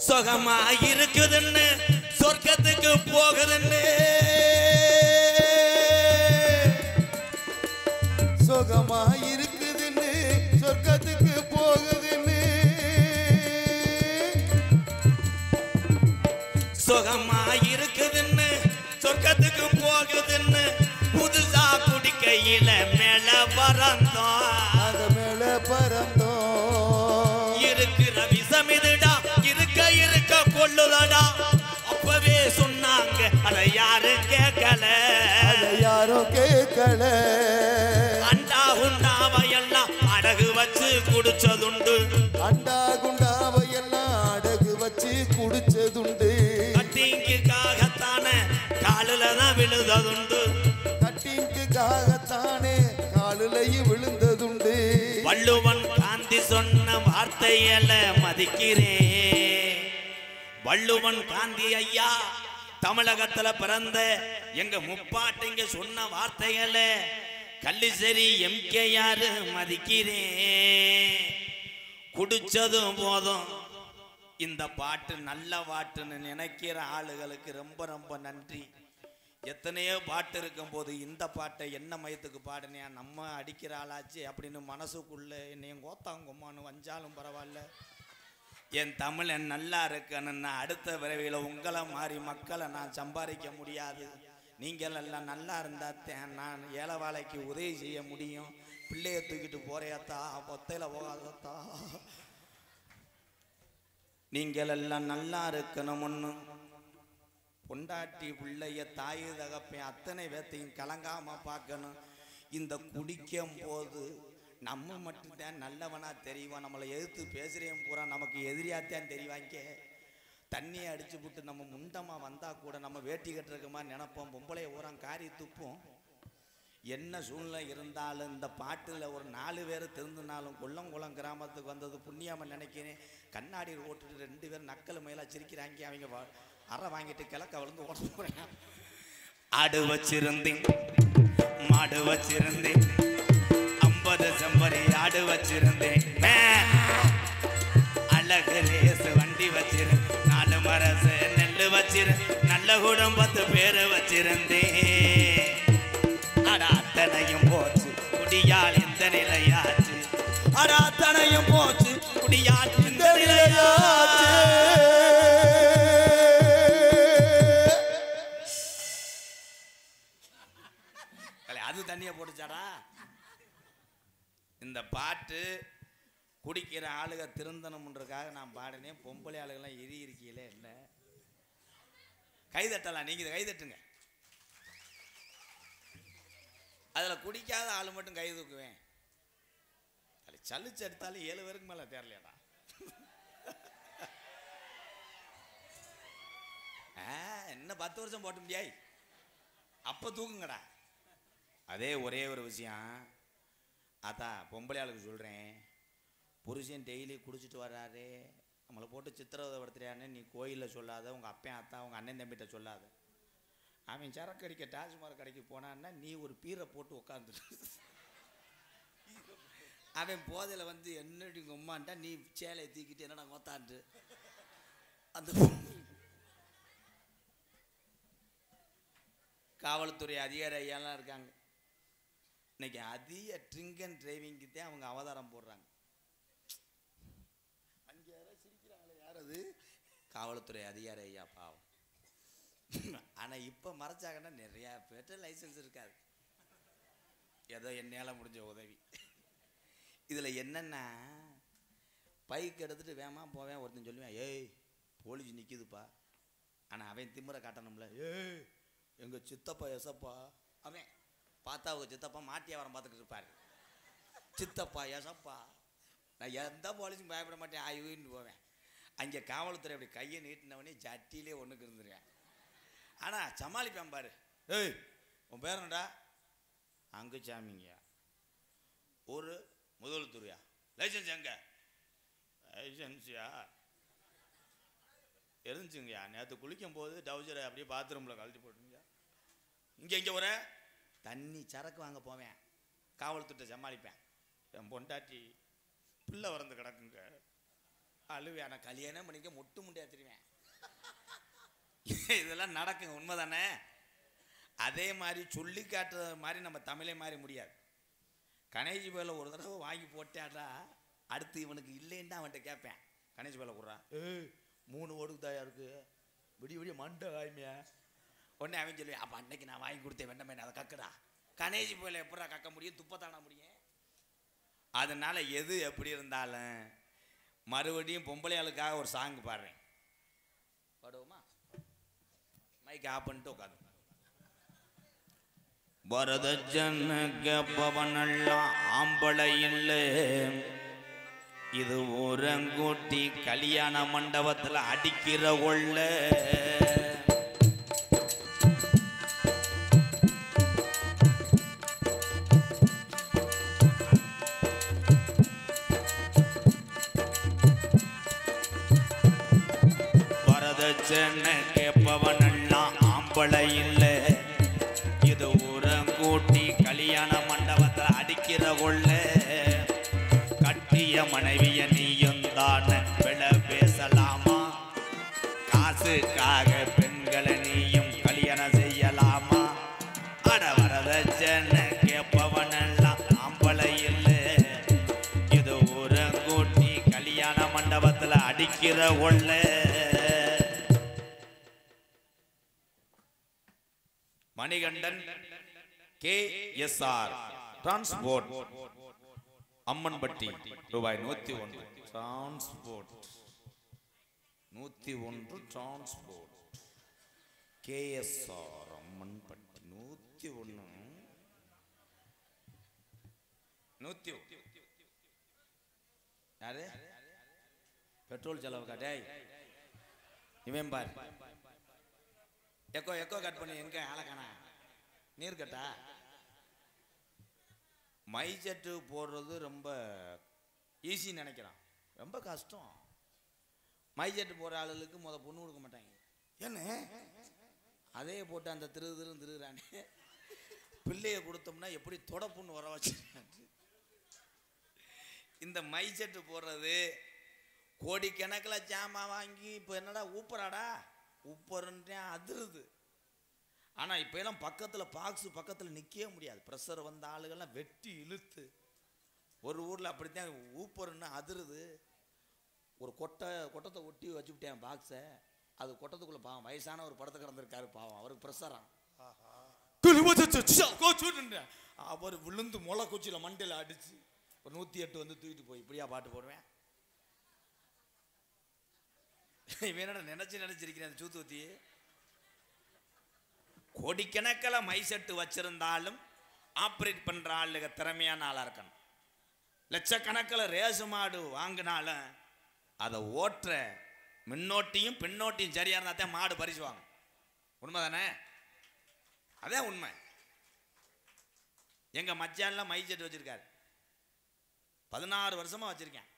சுகமா இருக்குதுன்னு சொர்க்கத்துக்கு போகுதுன்னு. சுகமா இருக்குதுன்னு சொர்க்கத்துக்கு போகுதுன்னு. சுகமா இருக்குதுன்னு சொர்க்கத்துக்கு போகுதுன்னு புதுசா குடிக்கையில மேல பறந்தோம். அது மேல பறந்தோம். இருக்கிற விஷம் இதுடா, இருக்க கொள்ளுதடா. அப்பவே சொன்னாங்க, அதை யாரும் கேட்கல. அதை யாரும் கேட்கல. அண்டா குண்டாவையெல்லாம் அடகு வச்சு குடிச்சதுண்டு. அண்டா குண்டாவையெல்லாம் அடகு வச்சு குடிச்சதுண்டு. கட்டிங்குக்காகத்தானே காலில தான் விழுந்ததுண்டு. கட்டிங்குக்காகத்தானே காலிலையும் விழுந்ததுண்டு. வள்ளுவன் காந்தி சொன்ன வார்த்தைகளை மதிக்கிறேன். வள்ளுவன் காந்தி ஐயா தமிழகத்துல பிறந்த எங்க முப்பாட்டிங்க சொன்ன வார்த்தைகளை கள்ளிசேரி எம்கேஆர் மதிக்கிறேன். குடிச்சதும் போதும். இந்த பாட்டு நல்ல பாட்டுன்னு நினைக்கிற ஆளுகளுக்கு ரொம்ப ரொம்ப நன்றி. எத்தனையோ பாட்டு இருக்கும் போது இந்த பாட்டை என்ன மயத்துக்கு பாடுனியா, நம்ம அடிக்கிற ஆளாச்சு அப்படின்னு மனசுக்குள்ள என்னையும் கோத்தாங்கம்மான்னு வஞ்சாலும் பரவாயில்ல, என் தமிழ் நல்லா இருக்கணும்னா அடுத்த விரைவில் உங்களை மாதிரி மக்களை நான் சம்பாதிக்க முடியாது. நீங்கள் எல்லாம் நல்லா இருந்தால் நான் ஏழை வாழைக்கு உதவி செய்ய முடியும். பிள்ளைய தூக்கிட்டு போறியாத்தா, பொத்தையில் போகாதத்தா. நீங்கள் எல்லாம் நல்லா இருக்கணும்னு பொண்டாட்டி பிள்ளைய தாய் தகப்பேன் அத்தனை பேர்த்தையும் கலங்காம பார்க்கணும். இந்த குடிக்கும் போது நம்ம மட்டும்தான் நல்லவனா தெரியும், நம்மளை எதிர்த்து பேசுறேன் பூரா நமக்கு எதிரியாத்தான் தெரிவாங்க. தண்ணியை அடிச்சு விட்டு நம்ம முண்டமா வந்தா கூட நம்ம வேட்டி கட்டுறதுமா நினைப்போம், பொம்பளைய ஊரம் காரி துப்போம். என்ன சூழ்நிலை இருந்தாலும் இந்த பாட்டில் ஒரு 4 பேர் திருந்தினாலும் கொல்லங்குளம் கிராமத்துக்கு வந்தது புண்ணியாம நினைக்கிறேன். கண்ணாடி ஓட்டுட்டு 2 பேர் நக்கல் மேல சிரிக்கிறாங்க. அவங்க அறை வாங்கிட்டு கிழக்க விழுந்து ஓட போறாங்க. ஆடு வச்சிருந்தேன் மாடு வச்சிருந்தேன் 50 செம்பரி ஆடு வச்சிருந்தேன். அழகு ரேசு வண்டி வச்சிருந்தேன். 4 மரசு நெல்லு வச்சிருந்தேன். நல்ல குடும்பத்து பேரு வச்சிருந்தேன். அத்தனையும் போச்சு குடியால் இந்த நிலையாச்சு. அத்தனையும் போச்சு குடியால் இந்த நிலையாச்சு. அது தண்ணியை போட்டுச்சாடா. இந்த பாட்டு குடிக்கிற ஆளுக திருந்தணும்ன்றதுக்காக நான் பாடினேன். பொம்பளை ஆளுகெல்லாம் இருக்கையில இல்லை. கைதட்டலாம், நீங்க கைதட்டுங்க. அதில் குடிக்காத ஆள் மட்டும் கை தூக்குவேன். சலிச்சு எடுத்தாலும் 7 பேருக்கு மேலே தேரலையாடா. என்ன 10 வருஷம் போட்ட முடியாது, அப்போ தூக்குங்கடா. அதே ஒரே ஒரு விஷயம் அதான் பொம்பளை ஆளுக்கு சொல்கிறேன். புருஷன் டெய்லி குடிச்சிட்டு வர்றாரு, நம்மளை போட்டு சித்திரவதைப்படுத்துறியான்னு நீ கோயிலில் சொல்லாத, உங்கள் அப்பன் அத்தா உங்கள் அண்ணன் தம்பிகிட்ட சொல்லாத. அவன் சரக்கு அடிக்க டாஸ்மார்க் கடைக்கு போனான்னா நீ ஒரு பீரை போட்டு உட்காந்துரு. அவன் போதையில் வந்து என்னடி உம்மான்ட்டா நீ சேலையை தூக்கிட்டு என்னடா கொத்தாண்டு அந்த காவல்துறை அதிகாரி ஐயாலாம் இருக்காங்க. இன்னைக்கு அதிக ட்ரிங்க் அண்ட் டிரைவிங்க்கு தான் அவங்க அவதாரம் போடுறாங்க. அங்கே யாராவது சிரிக்கிறாங்களே, யார் அது? காவல்துறை அதிகாரி ஐயா பாவம். ஆனால் இப்போ மறைச்சாங்கன்னா நிறையா பேர்ட்ட லைசன்ஸ் இருக்காது. ஏதோ என்னால் முடிஞ்ச உதவி. இதில் என்னென்னா பைக் எடுத்துகிட்டு வேமா போவேன். ஒருத்தன் சொல்லுவேன், ஏய் போலீஸ் நிற்கிதுப்பா. ஆனால் அவன் திமுறை காட்டணும்ல. ஏய் எங்கள் சித்தப்பா எசப்பா. அவன் பார்த்தா அவங்க சித்தப்பா மாட்டியாவரம் பார்த்துக்கிட்டு இருப்பார். சித்தப்பா எசப்பா. நான் எந்த போலீஸும் பயப்பட மாட்டேன், ஆய்வுன்னு போவேன். அங்கே காவல்துறை அப்படி கையை நீட்டினவனே ஜட்டிலே ஒன்றுக்கு இருந்துருவேன். ஆனால் சமாளிப்பேன் பாரு. ஏய் உன் பேர் என்னடா? அங்குச்சாமிங்க. ஒரு முதல் துறையா? லைசன்ஸ் எங்க? லைசன்ஸியா இருந்துச்சுங்கய்யா. நேற்று குளிக்கும் போது டவுசரை அப்படியே பாத்ரூமில் கழட்டி போட்டுங்க. இங்கே ஒரு தண்ணி சரக்கு வாங்க போவேன், காவல்துறை சமாளிப்பேன். என் பொண்டாட்டி பிள்ளை வரந்து கிடக்குங்க, அழுவேன். நான் கல்யாணம் பண்ணிக்க மொட்டு முண்டையா தெரிவேன். இதெல்லாம் நடக்குங்க, உண்மைதானே? அதே மாதிரி சொல்லி காட்டுற மாதிரி நம்ம தமிழை மாதிரி முடியாது. கணேஷ் பேல ஒரு தடவை வாங்கி போட்டாடா, அடுத்து இவனுக்கு இல்லைன்னு அவன்கிட்ட கேட்பேன். கணேஷ் பேல கொடுறான், 3 ஓடுக்கு தாயா இருக்கு, விடிய விடிய மண்டை காய்மையா. உடனே அவன் சொல்லுவேன், அப்போ அன்னைக்கு நான் வாங்கி கொடுத்தேன் வெண்ணமே அதை கக்குடா. கணேஷ் பேல எப்படா கக்க முடியும், துப்பத்தானா முடியும். அதனால எது எப்படி இருந்தாலும் மறுபடியும் பொம்பளையாளுக்காக ஒரு சாங் பாடுறேன். பாடுவோமா? மைக் ஆஃப் பண்ணிட்டு உட்காந்து. வரதட்சணை கேப்பவனெல்லாம் ஆம்பளை இல்லை, இது ஊரங்கூட்டி கல்யாண மண்டபத்தில் அடிக்கிற கொள்ள. வரதட்சணை கேப்பவனெல்லாம் ஆம்பளை இல்லை, இது ஊரங்கூட்டி கல்யாண மண்டபத்தில் அடிக்கிற கொள்ள. கட்டிய மனைவிய நீயும் தான் விளை பேசலாமா? காசுக்காக பெண்களை நீயும் கல்யாணம் செய்யலாமா? அட வரதட்சணை கேப்பவனெல்லாம் ஆம்பளை இல்லை, இது ஊரங்கூட்டி கல்யாண மண்டபத்தில் அடிக்கிற கொள்ள. மணிகண்டன் KSR டிரான்ஸ்போர்ட் அம்மன்பட்டி ரூபாய் 101. டிரான்ஸ்போர்ட் 101 டிரான்ஸ்போர்ட் கேஎஸ்ஆர் அம்மன் பட்டி 101 யாரு பெட்ரோல் செலவு டேய் இவன் பார் எக்கோ கட் பண்ணி எங்க ஆளக்கானா நீர் கட்டா மை செட்டு போடுறது ரொம்ப ஈஸின்னு நினைக்கிறான், ரொம்ப கஷ்டம். மை செட்டு போடுற ஆளுகளுக்கு பொண்ணு கொடுக்க மாட்டாங்க. என்ன அதே போட்டு அந்த திருகிறானே பிள்ளைய கொடுத்தோம்னா எப்படி தொட புண்ணு வர வச்சு. இந்த மை செட்டு போடுறது கோடிக்கணக்கில் ஜாமான் வாங்கி இப்போ என்னடா ஊப்பராடா உப்பருன்றேன் அதிருது. ஆனால் இப்போ எல்லாம் பக்கத்தில் பாக்ஸு பக்கத்தில் நிற்கவே முடியாது. ப்ரெஷர் வந்த ஆளுகள்லாம் வெட்டி இழுத்து ஒரு ஊரில் அப்படித்தான் ஊப்பருன்னு அதிருது. ஒரு கொட்டத்தை ஒட்டி வச்சுவிட்டேன் பாக்ஸை. அது கொட்டத்துக்குள்ளே பாவம் வயசான ஒரு படத்தை கிடந்திருக்காரு பாவம், அவருக்கு ப்ரெஷரான். அவர் விழுந்து முளை குச்சியில் மண்டையில் அடிச்சு ஒரு 108 வந்து தூக்கிட்டு போய் இப்படியா பாட்டு போடுவேன். இவனோட நினைச்சிருக்கிறேன் அந்த சூத்தூத்தி. கோடிக்கணக்கில் மை செட்டு வச்சிருந்தாலும் ஆப்ரேட் பண்ற ஆளுக திறமையான ஆளா இருக்கணும். லட்சக்கணக்கில் ரேசு மாடு வாங்கினாலும் அதை ஓட்டுற முன்னோட்டியும் பின்னோட்டியும் சரியா இருந்தா தான் மாடு பறிச்சுவாங்க. உண்மை தானே? அதே உண்மை. எங்க மச்சான்லாம் மை செட்டு வச்சிருக்காரு, 16 வருஷமா வச்சிருக்கேன்,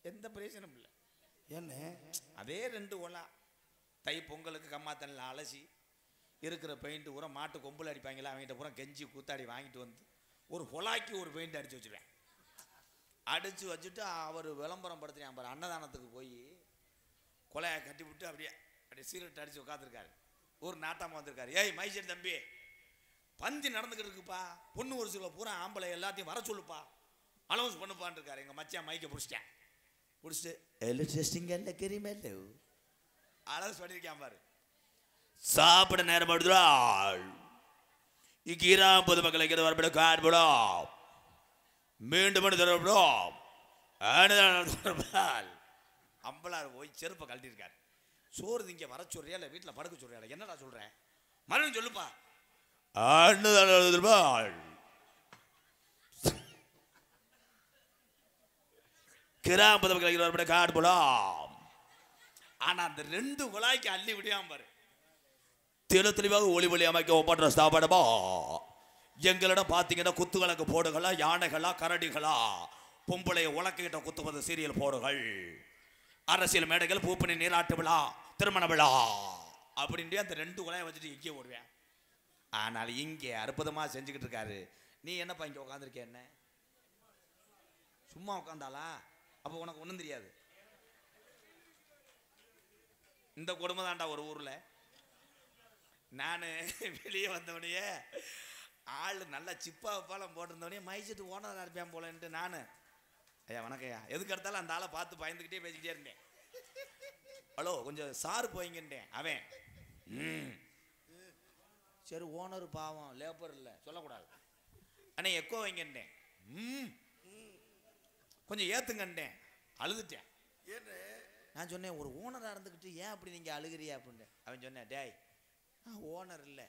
எந்த பிரயோஜனம் இல்லை. என்ன அதே 2 ஒலா தை பொங்கலுக்கு கம்மாத்தனில் அலசி இருக்கிற பெயிண்ட் பூரா மாட்டு கொம்பில் அடிப்பாங்களா அவங்ககிட்ட பூரா கெஞ்சி கூத்தாடி வாங்கிட்டு வந்து ஒரு கொலாக்கி ஒரு பெயிண்ட் அடித்து வச்சுருவேன். அடித்து வச்சுட்டு அவர் விளம்பரம் படுத்துறேன். அப்புறம் அன்னதானத்துக்கு போய் கொலையை கட்டி விட்டு அப்படியே சீரட் அடித்து உட்காந்துருக்காரு. ஒரு நாட்டாமல் வந்திருக்காரு. ஏய் மைசூர் தம்பி, பந்தி நடந்துக்கிட்டு இருக்குப்பா, பொண்ணு ஒரு சில பூரா ஆம்பளை எல்லாத்தையும் வர சொல்லுப்பா, அலௌன்ஸ் பண்ணுப்பான் இருக்காரு. எங்கள் மச்சான் மைக்கை பிடிச்சிட்டேன். பிடிச்சிட்டு அலௌன்ஸ் பண்ணியிருக்கேன் பாரு. சாப்பிட நேரம் இக்கீரா பொதுமக்களை வரப்பட காட்படும் மீண்டும் அம்பலார் போய் செருப்பை கழட்டிருக்காரு. சோறு திங்க வர சொல்றியா இல்லை வீட்டில் படுக்க சொல்றியா? என்னடா சொல்றேன் மறுபடியும் சொல்லுப்பா. கிராம பொதுமக்களை வரப்பட காட்படும். ஆனா அந்த 2 குழாய்க்கு அள்ளி விடியாம பாரு. தெளிவாக ஒளி அமைக்க ஒப்பற்ற ஸ்தாபனமா எங்களிடம் பார்த்தீங்கன்னா குத்துகளுக்கு போடுகளா, யானைகளா, கரடிகளா, பொம்பளைய உலக்கிட்ட குத்துவது சீரியல் போடுகள், அரசியல் மேடைகள், பூப்பணி நீராட்டு விழா, திருமண விழா அப்படின்ட்டு அந்த 2 குழாயை வச்சுட்டு இங்கே ஓடுவேன். ஆனால் இங்கே அற்புதமாக செஞ்சுக்கிட்டு இருக்காரு. நீ என்னப்பா இங்கே உட்காந்துருக்க? என்ன சும்மா உட்காந்தாளா? அப்போ உனக்கு ஒன்றும் தெரியாது. இந்த கொடுமை தான்டா ஒரு ஊரில். நான் வெளியே வந்தவனையே ஆள் நல்லா சிப்பா பாலம் போட்டிருந்தவனே மைசெட்டு ஓனராக இருப்பேன் போலன்ட்டு நான், ஐயா வணக்கம்யா, எதுக்கு எடுத்தாலும் அந்த ஆளை பார்த்து பயந்துக்கிட்டே பேசிக்கிட்டே இருந்தேன். ஹலோ கொஞ்சம் சாரு போய்ங்கன்ட்டேன். அவன் சரி ஓனர் பாவம் லேபர் இல்லை சொல்லக்கூடாது, அண்ணே எக்கோ வைங்கன்ட்டேன். கொஞ்சம் ஏற்றுங்கன்ட்டேன். அழுதுட்டேன். நான் சொன்னேன் ஒரு ஓனராக இருந்துக்கிட்டு ஏன் அப்படி நீங்கள் அழுகிறியா அப்படின்னு. அவன் சொன்னேன், டேய் ஓனர் இல்லை,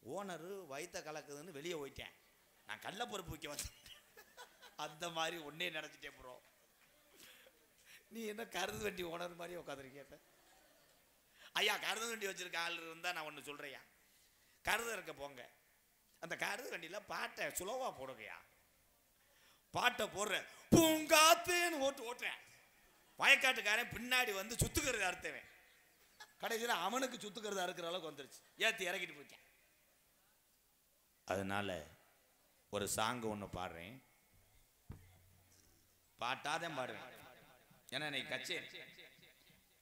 ஓனரு வயிற்ற கலக்குதுன்னு வெளியே போயிட்டேன், நான் கள்ள பொறுப்பு வைக்க வந்தேன். அந்த மாதிரி ஒன்னே நினச்சிட்டேன் ப்ரோ. நீ என்ன கருது வண்டி ஓனர் மாதிரி உட்காந்துருக்கேன். ஐயா கருது வண்டி வச்சிருக்க ஆள் இருந்தால் நான் ஒன்று சொல்கிறேயா, கருது இருக்க போங்க, அந்த கருது வண்டியில் பாட்டை சுலவாக போடுங்கய்யா. பாட்டை போடுறேன் பூங்காத்துன்னு ஓட்டுறேன். வயக்காட்டுக்காரன் பின்னாடி வந்து சுத்துக்கிறது அறுத்தவன். கடைசியில் அவனுக்கு சுத்துக்கிறது அறுக்கிற அளவுக்கு வந்துருச்சு. ஏற்றி இறக்கிட்டு போயிட்டேன். அதனால ஒரு சாங்கு ஒன்று பாடுறேன், பாட்டாதான் பாடுறேன். ஏன்னா இன்னைக்கு கச்சேரி.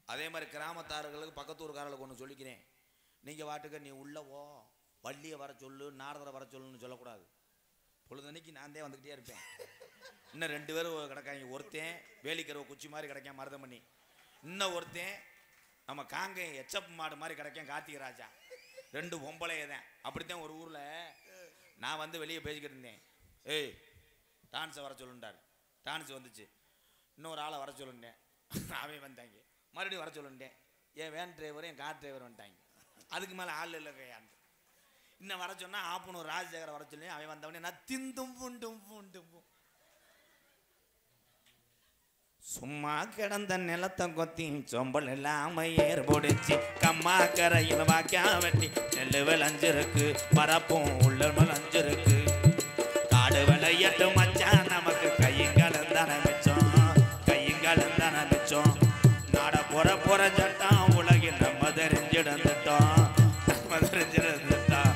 அதே மாதிரி கிராமத்தார்களுக்கு பக்கத்தூர்காரர்களுக்கு ஒன்று சொல்லிக்கிறேன். நீங்கள் வாட்டுக்க நீ உள்ளவோ வள்ளியை வர சொல்லு, நாரதரை வர சொல்லுன்னு சொல்லக்கூடாது. பொழுதன்னைக்கு நான் தான் வந்துக்கிட்டே இருப்பேன். இன்னும் 2 பேரும் கிடக்காங்க. ஒருத்தன் வேலிக்கரவை குச்சி மாதிரி கிடைக்கான் மருதமணி, இன்னும் ஒருத்தன் நம்ம காங்கை எச்சப் மாடு மாதிரி கிடைக்கும் கார்த்திகை ராஜா. 2 பொம்பளையே தான். அப்படித்தான் ஒரு ஊரில் நான் வந்து வெளியே பேசிக்கிட்டு இருந்தேன். ஏய் டான்ஸை வர சொல்லுண்டார். டான்ஸ் வந்துச்சு. இன்னொரு ஆளை வர சொல்லுண்டேன். அவன் வந்தாங்க. மறுபடியும் வர சொல்லுண்டேன். என் வேன் டிரைவரும் என் கார் டிரைவர் வந்துட்டாங்க. அதுக்கு மேலே ஆள் இல்லை கையாண்டு இன்னும் வர சொன்னா ஆப்பனூர் ராஜசேகரை வர சொல்லி அவன் வந்தவனே நான் திந்தும் பூண்டும் பூண்டும் சும்மா கிடந்த நிலத்தை கொத்தி சொம்பல் இல்லாம ஏர் பொடிச்சு கம்மா கரையில் வாக்கியா வெட்டி நெல்லு விளைஞ்சிருக்கு பரப்பும் உள்ள விளைஞ்சிருக்கு காடு விளையட்டு மச்சான் நமக்கு கையங்காலம் தானே மிச்சம் கையங்காலம் தானே மிச்சம் நாட புற சட்டம் உலகில் நம்ம தெரிஞ்சிடந்துட்டோம் நம்ம தெரிஞ்சிடந்துட்டோம்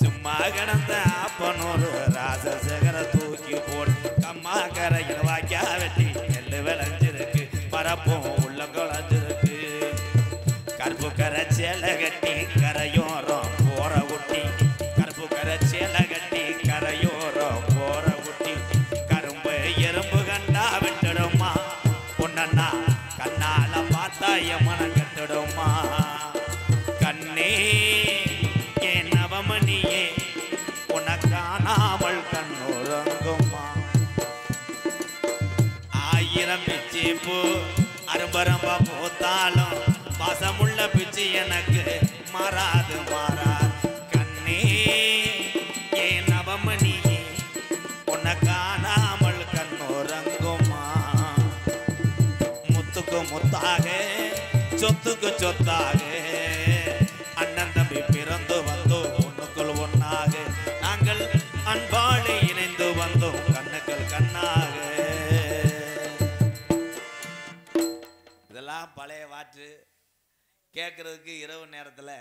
சும்மா கிடந்த ஆப்பனூர் ராஜசேகர தூக்கி போடு கம்மா கரையில் வாக்கியா வெட்டி நெல்லு விளைஞ்சிருக்கு பரப்பும் உள்ள குழஞ்சிருக்கு கருப்பு கரை சேலை கட்டி கரையோரம் போற குட்டி கருப்பு கரை சேலை கட்டி கரையோரம் போற குட்டி கரும்பு எறும்பு கண்டா விட்டுடுமா பொண்ணா கண்ணால பார்த்தா எமனம் கட்டுடுமா கண்ணே ஏன் நவமணியே உனக்கானாமல் கண்ணுறங்குமா ஆயிரம் பிச்சி பூ அரும்பரம்பா பூத்தாலும் பாசமுள்ள பிச்சு எனக்கு மாறாது மாறாது கண்ணே ஏன் நவமணியே உன்னை காணாமல் கண்ணுறங்குமா முத்துக்கு முத்தாக சொத்துக்கு சொத்தாக அண்ணன் தம்பி பிறந்து வந்தோம் ஒண்ணுக்குள் ஒன்னாக நாங்கள் அன்பாளி இணைந்து வந்தோம் கண்ணுக்கள் கண்ணாக இதெல்லாம் பழைய வாற்று கேட்கறதுக்கு இரவு நேரத்தில்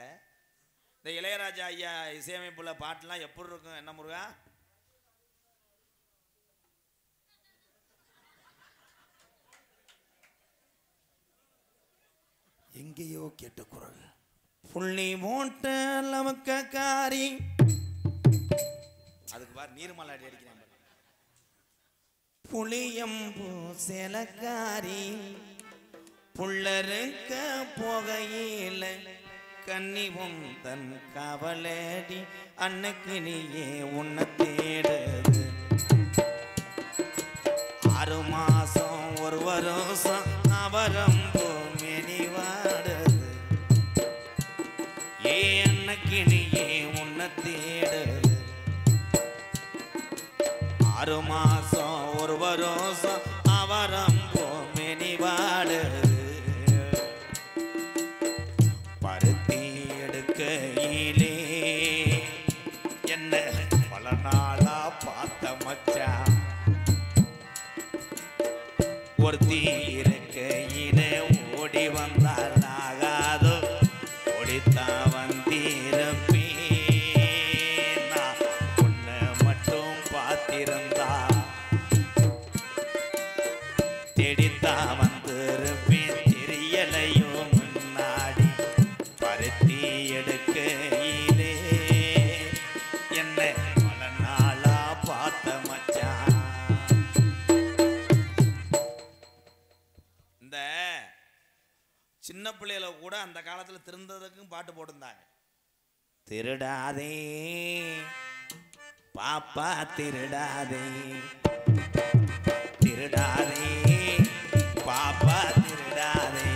இந்த இளையராஜா ஐயா இசையமைப்புள்ள பாட்டுலாம் எப்படி இருக்கும் என்ன முருகா எங்கேயோ கேட்ட குரல் புள்ளி மூட்ட லவக்கக்காரி அதுக்கு பாரு நீர்மலாடி அடிக்கிறாங்க புளியம்பூ சேலக்காரி புள்ளருக்க போகையில கன்னிவும் தன் கவலடி அன்னைக்கு நீயே உன்னை தேடுது 6 மாசம் ஒரு வருஷம் அவரம்பூ மெனி வாடுது ஏ அன்னைக்கு நீயே உன்னை தேடுது 6 மாசம் ஒரு வருஷம் அவரம்பூ மெனி வாடுது பருத்தி எடுக்கையிலே என்ன பல நாளா பார்த்த மச்சான் ஒருத்தி இருக்கையிலே ஓடி வந்தால் ஆகாதோ ஓடித்தான் வந்திருப்பேன் உன்னை மட்டும் பார்த்திருந்தா தேடித்தான் வந்திருப்பேன் தெரியலையோ முன்னாடி பருத்தி எடுக்கையிலே என்ன பல நாளா பார்த்த மச்சான் இந்த சின்ன பிள்ளையில கூட அந்த காலத்துல திருந்ததுக்கும் பாட்டு போட்டிருந்தாங்க திருடாதே பாப்பா திருடாதே திருடாதே பாப்பா திருடாதே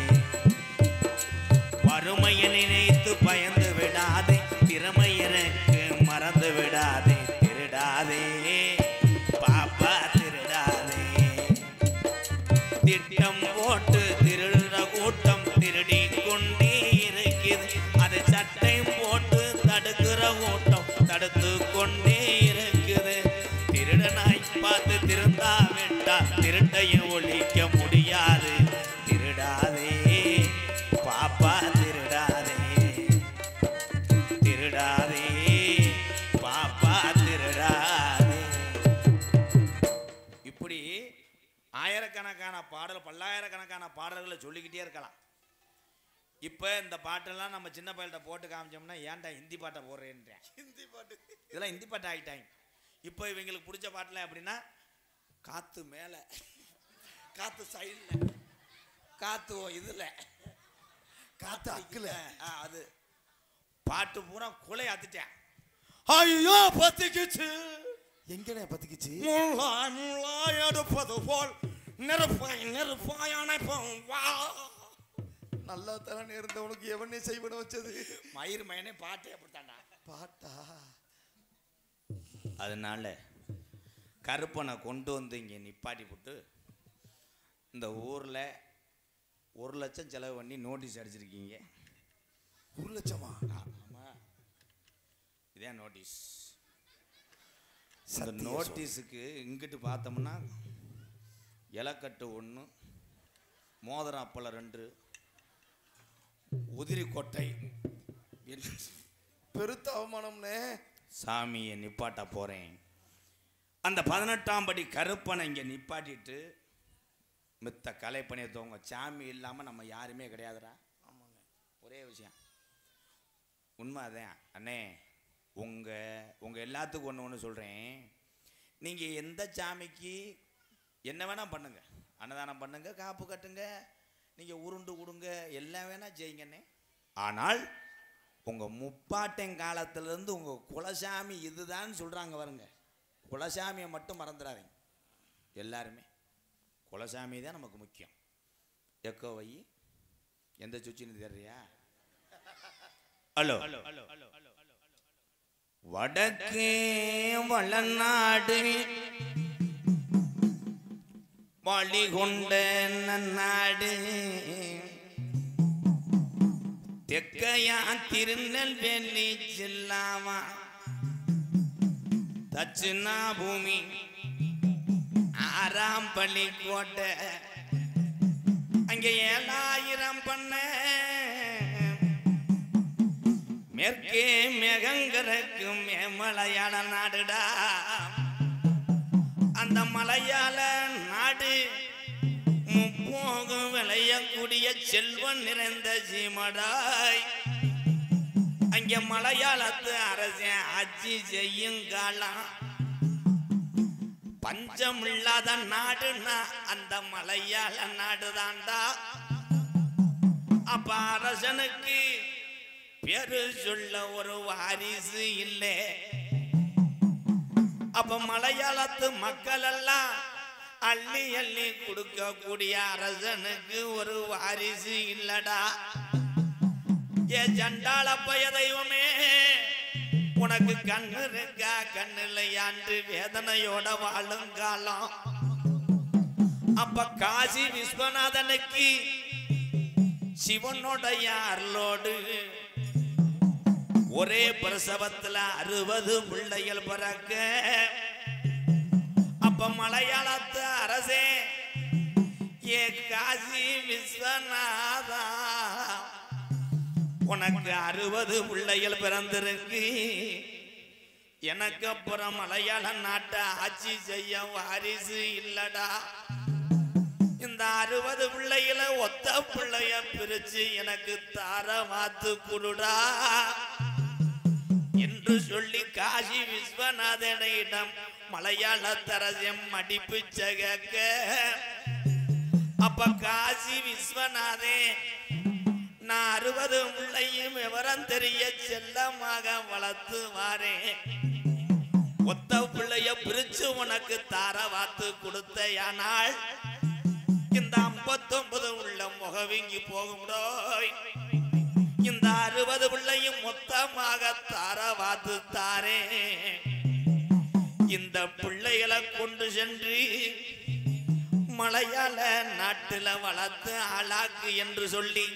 வறுமையை நினைத்து பயந்து விடாதே திறமை எனக்கு மறந்து விடாதே திருடாதே பாப்பா திருடாதே திட்டம் போட்டு திருடுற கூட்டம் திருடி கொண்டே இருக்குது அது சட்டையும் போட்டு தடுக்கிற கூட்டம் தடுத்து கொண்டே இருக்குது திருடனாய் பார்த்து திருந்தா விட்டா திருட்டையும் ஒழிக்க முடியாது திருடாதே பாப்பா திருடாதே திருடாதே பாப்பா திருடாதே இப்படி ஆயிரக்கணக்கான பாடல் பல்லாயிரக்கணக்கான பாடல்களை சொல்லிக்கிட்டே இருக்கலாம் இப்போ இந்த பாட்டெல்லாம் நம்ம சின்ன பையல்கிட்ட போட்டு காமிச்சோம்னா ஏன்டா ஹிந்தி பாட்டை போடுறேன்றேன் ஹிந்தி பாட்டு இதெல்லாம் ஹிந்தி பாட்டு ஆகிட்டாங்க இப்போ இவங்களுக்கு பிடிச்ச பாட்டெலாம் எப்படின்னா காற்று மேலே காற்று சைடில் காற்று இதில் காத்து அக்குல அது பாட்டு பூரா கொலை ஆத்துட்டேன் ஐயோ பத்திக்குச்சு எங்கனே பத்திக்குச்சு முள்ளாய் முள்ளாய் எடுப்பது போல் நெருப்பாய் நெருப்பாய் அணைப்போம் வா நல்லா தானே இருந்தவனுக்கு எவனே செய்வன வச்சது? மயிர் மயனே பாட்டே அப்படித்தாண்டா. பாட்டா? அதனால கருப்பனை கொண்டு வந்து இங்கே நிப்பாட்டி போட்டு இந்த ஊரில் 1 லட்சம் செலவு பண்ணி நோட்டீஸ் அடிச்சிருக்கீங்க. 1 லட்சமா? ஆமாம், இதான் நோட்டீஸ். இந்த நோட்டீஸுக்கு இங்கிட்டு பார்த்தோம்னா இலக்கட்டு 1, மோதிரம் அப்பளம் 2, உதிரி கொட்டை. பெருத்த அவமானம்னே. சாமியை நிப்பாட்ட போகிறேன். அந்த 18ஆம் படி கருப்பனை இங்கே நிப்பாட்டிட்டு மித்த கலைப்பணியத்தவங்க சாமி இல்லாமல் நம்ம யாருமே கிடையாதுடா. ஆமாங்க, ஒரே விஷயம் உண்மை அதான். அண்ணே உங்கள் எல்லாத்துக்கும் ஒன்று சொல்கிறேன். நீங்கள் எந்த சாமிக்கு என்ன வேணால் பண்ணுங்க, அன்னதானம் பண்ணுங்க, காப்பு கட்டுங்க, நீங்கள் உருண்டு கொடுங்க, எல்லாம் வேணால் செய்யுங்கண்ணே. ஆனால் உங்கள் முப்பாட்டன் காலத்திலேருந்து உங்கள் குலசாமி இதுதான் சொல்கிறாங்க வருங்க. குலசாமியை மட்டும் மறந்துடாதீங்க. எல்லாருமே குலசாமி தான் நமக்கு முக்கியம். எக்கோ வை, எந்த சுச்சின்னு தெரியா? ஹலோ, வடக்கே வளநாடு வழி கொண்ட நாடு, தெக்கையா திருநெல்வேலி ஜில்லாவா, தட்சிணா பூமி ஆறாம்பள்ளி கோட்டை, அங்கே 7000 பண்ண, மேற்கே மேகங்கரைக்கு மலையாள நாடுடா. அந்த மலையாள நாடு முப்போகம் விளையக்கூடிய செல்வம் நிறைந்த சீமடாய். அங்கே மலையாளத்து அரசன் ஆட்சி செய்யும் காலம். பஞ்சம் இல்லாத நாடுனா அந்த மலையாள நாடு தாண்டா. அப்ப அரசனுக்கு பேரு சொல்ல ஒரு வாரிசு இல்லை. அப்ப மலையாளத்து மக்கள் எல்லாம் அள்ளி அள்ளி கொடுக்கக்கூடிய அரசனுக்கு ஒரு வாரிசு இல்லடா. ஏ ஜண்டாள பய தெய்வமே, உனக்கு கண்ணு இருக்கா கண்ணு இல்லையாண்டு வேதனையோட வாழும் காலம். அப்ப காசி விஸ்வநாதனுக்கு சிவனுடைய அருளோடு ஒரே பிரசவத்துல 60 பிள்ளைகள் பிறக்க. அப்ப மலையாளத்து அரசே, ஏ காசி விஸ்வநாதா, உனக்கு 60 பிள்ளைகள் பிறந்திருக்கு. எனக்கு அப்புறம் மலையாள நாட்டை ஆட்சி செய்ய வாரிசு இல்லடா. இந்த 60 பிள்ளைகளை ஒத்த பிள்ளைய பிரிச்சு எனக்கு தார வாத்து குடுடா என்று சொல்லி காசி விஸ்வநாதனிடம் மலையாள தரசம் மடிப்பு கேட்க. அப்ப காசி விஸ்வநாதே, நான் 60 பிள்ளையும் விவரம் தெரிய செல்லமாக வளர்த்து வாரேன். ஒத்த பிள்ளைய பிரிச்சு உனக்கு தார வாத்து கொடுத்தையானால் இந்த 59 உள்ள முகவிங்கி போகும்டோ. இந்த 60 பிள்ளையும் மொத்தமாக தார வாத்து தாரே. இந்த பிள்ளைகளை கொண்டு சென்று மலையாள நாட்டில் வளர்த்து ஆளாக்கு என்று சொல்லி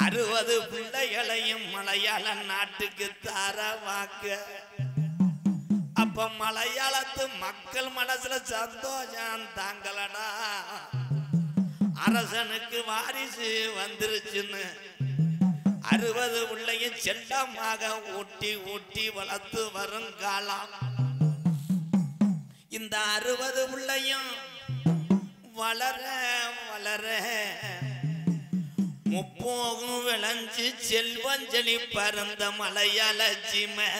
60 பிள்ளைகளையும் மலையாள நாட்டுக்கு தார வாக்க. அப்ப மலையாளத்து மக்கள் மனசுல சந்தோஷம் தாங்களடா. அரசனுக்கு வாரிசு வந்துருச்சுன்னு 60 பிள்ளையும் செல்லமாக ஊட்டி ஊட்டி வளர்த்து வரும் காலம். இந்த 60 பிள்ளையும் வளர வளர முப்போகும் விளைஞ்சு செல்வஞ்சலி பறந்த மலையாள சீமை.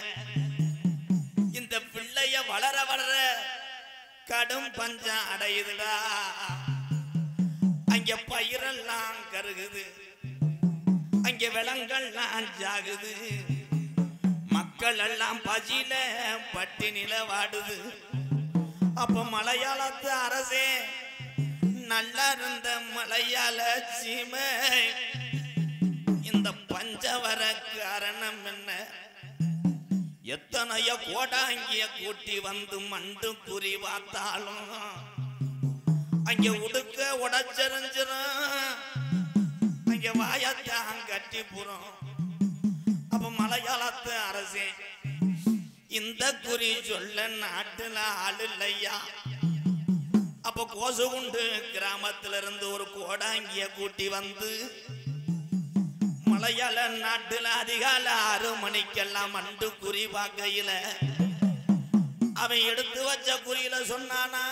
இந்த பிள்ளைய வளர வளர கடும் பஞ்சம் அடையுதுடா. அங்க பயிரெல்லாம் கருகுது, அங்க விலங்கெல்லாம் ஜாகுது, மக்கள் எல்லாம் பசியில பட்டினில வாடுது. அப்ப மலையாளத்து அரசே, நல்லா இருந்த மலையாள சீமை இந்த பஞ்சவர காரணம் என்ன? எத்தனைய கோடாங்கிய கூட்டி வந்து மண்டு குறி பார்த்தாலும் அங்க உடுக்க உடச்செறிஞ்சிரும், அங்க வாயத்தான் கட்டி புறம். அப்ப மலையாளத்து அரசே இந்த குறி சொல்ல நாட்டுல ஆள் இல்லையா? அப்ப கோசுகுண்டு கிராமத்துல இருந்து ஒரு கோடாங்கிய கூட்டி வந்து மலையாள நாட்டுல அதிகாலை 6 மணிக்கெல்லாம் மண்டு குறி பார்க்கையில அவன் எடுத்து வச்ச குறியில சொன்னானா,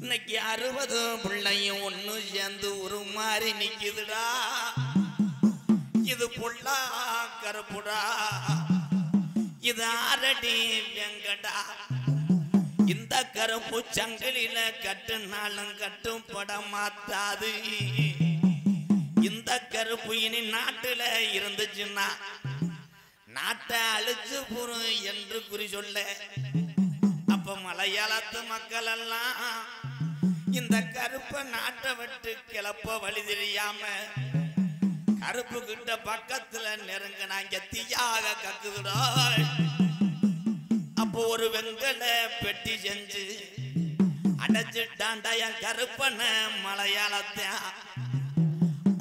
இன்னைக்கு 60 பிள்ளையும் ஒண்ணு சேர்ந்து ஒரு மாதிரி நிக்குதுடா, இது புள்ளா கருப்புடா, இது ஆரடி வெங்கடா, இந்த கருப்பு சங்கிலில கட்டுனாலும் கட்டுப்பட மாட்டாது, இந்த கருப்பு இனி நாட்டுல இருந்துச்சுன்னா நாட்டை அழிச்சு போறோம் என்று குறி சொல்ல. அப்ப மலையாளத்து மக்கள் எல்லாம் இந்த கருப்பை நாட்டை விட்டு கிளப்ப வழி தெரியாம கருப்பு கிட்ட பக்கத்துல நெருங்கினாங்க, தீயாக கக்குதுடா. அப்போ ஒரு வெங்கல பெட்டி செஞ்சு அடைச்சிட்டாண்டா என் கருப்பன மலையாளத்தை.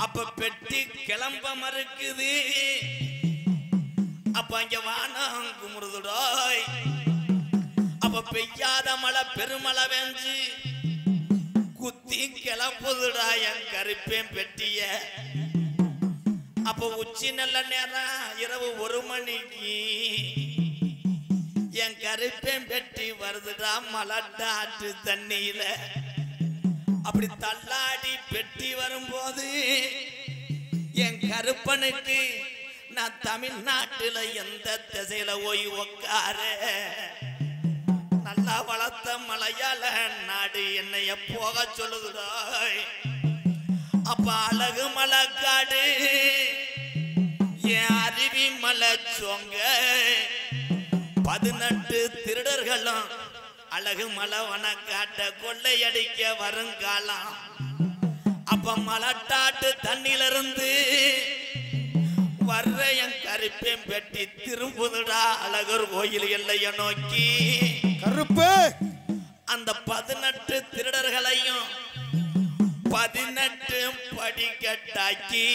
அப்ப பெட்டி கிளம்ப மறுக்குது. அப்ப அங்க வானம் குமுறுதுடோய். அப்ப பெய்யாத மழை பெருமழை வெஞ்சு குத்தி கிளப்புதுடா என் கருப்பேன் பெட்டிய. அப்ப உச்சி நல்ல நேரம் இரவு 1 மணிக்கு என் கருப்பேன் பெட்டி வருதுடா மலட்டாற்று தண்ணியில. அப்படி தள்ளாடி பெட்டி வரும்போது என் கருப்பனுக்கு நான் தமிழ்நாட்டுல எந்த திசையில போய் உக்கார, நல்லா வளர்த்த மலையாள நாடு என்னைய போக சொல்லுதுடா. அப்ப அழகு மலைக்காடு என் அருவி மலை சொங்க 18 திருடர்களும் அழகு மலவன காட்ட கொள்ளையடிக்க வருங்காலம். அப்ப மலட்டாட்டு தண்ணிலிருந்து வர்ற என் கருப்பேன் பெட்டி திரும்புதுடா அழகர் கோயில் எல்லைய நோக்கி. கருப்பு அந்த 18 திருடர்களையும் 18 படிக்கட்டாக்கி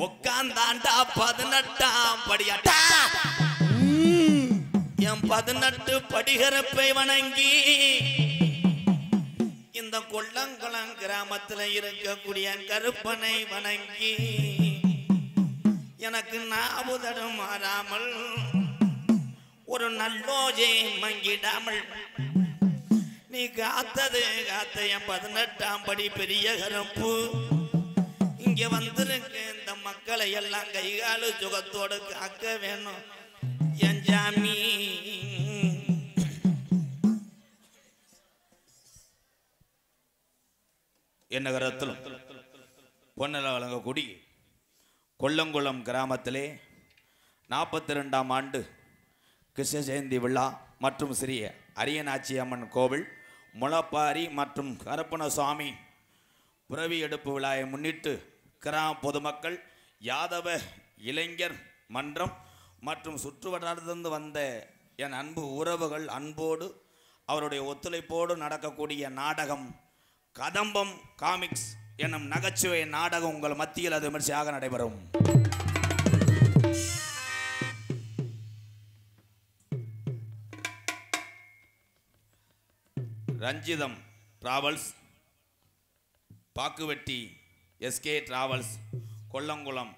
உட்கார்ந்தாண்டா 18ஆம் படியாட்டா. என் 18 படிகரப்பை வணங்கி இந்த கொல்லங்குளம் கிராமத்தில் இருக்கக்கூடிய கருப்பனை வணங்கி எனக்கு நாவுதடும் மாறாமல் ஒரு நல்லோஜை மங்கிடாமல் நீ காத்தது காத்த என் 18ஆம் படி பெரிய கருப்பு இங்க வந்திருக்கு. இந்த மக்களை எல்லாம் கைகாலு சுகத்தோடு காக்க வேணும் என் ஜாமி. என்னகரத்திலும் பொன்னல வழங்கக்கூடி கொல்லங்குளம் கிராமத்திலே 42ஆம் ஆண்டு கிருஷ்ண ஜெயந்தி விழா மற்றும் சிறிய அரியநாச்சி அம்மன் கோவில் முளப்பாரி மற்றும் கருப்பணசுவாமி புரவி எடுப்பு விழாவை முன்னிட்டு கிராம பொதுமக்கள் யாதவ இளைஞர் மன்றம் மற்றும் சுற்று வட்டாரத்திலிருந்து வந்த என் அன்பு உறவுகள் அன்போடு அவருடைய ஒத்துழைப்போடு நடக்கக்கூடிய நாடகம் கதம்பம் காமிக்ஸ் என்னும் நகைச்சுவை நாடகம் உங்கள் மத்தியில் அது விமர்சையாக நடைபெறும். Ranjitham travels, பாக்குவெட்டி SK travels Kollankulam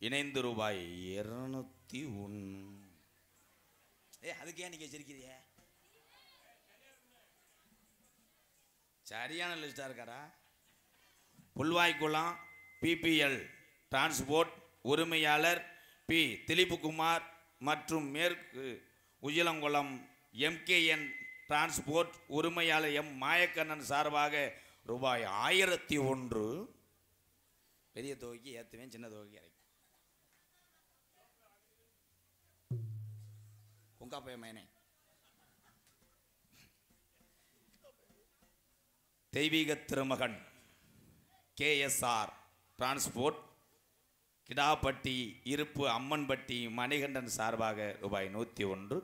இணைந்து ரூபாய் 201. அதுக்கே நீங்க சிரிக்கிறிய? சரியான லிஸ்டா இருக்காரா? புல்வாய்க்குளம் பிபிஎல் டிரான்ஸ்போர்ட் உரிமையாளர் பி திலீப்குமார் மற்றும் மேற்கு உஜிலங்குளம் எம்கேஎன் டிரான்ஸ்போர்ட் உரிமையாளர் எம் மாயக்கண்ணன் சார்பாக ரூபாய் 1001. பெரிய தொகைக்கு ஏற்றுவேன், சின்ன தொகைக்கு இறக்கும். உங்காப்பைய மேனே தெய்வீக திருமகன் கேஎஸ்ஆர் டிரான்ஸ்போர்ட் கிடாப்பட்டி இருப்பு அம்மன்பட்டி மணிகண்டன் சார்பாக ரூபாய் 101.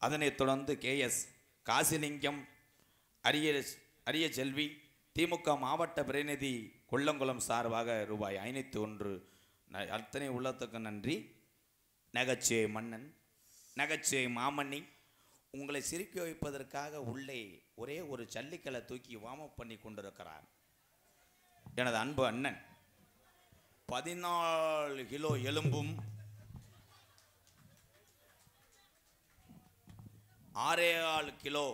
அதனைத் தொடர்ந்து கேஎஸ் காசிலிங்கம் அரிய செல்வி திமுக மாவட்ட பிரதிநிதி கொல்லங்குளம் சார்பாக ரூபாய் 501. அத்தனை உள்ளத்துக்கு நன்றி. நகைச்சுவை மன்னன் நகைச்சுவை மாமன்னி உங்களை சிரிக்க வைப்பதற்காக உள்ளே ஒரே ஒரு ஜல்லிக்கலை தூக்கி வார்ம் பண்ணி கொண்டிருக்கிறார் எனது அன்பு அண்ணன். 14 கிலோ எலும்பும் 6 கிலோ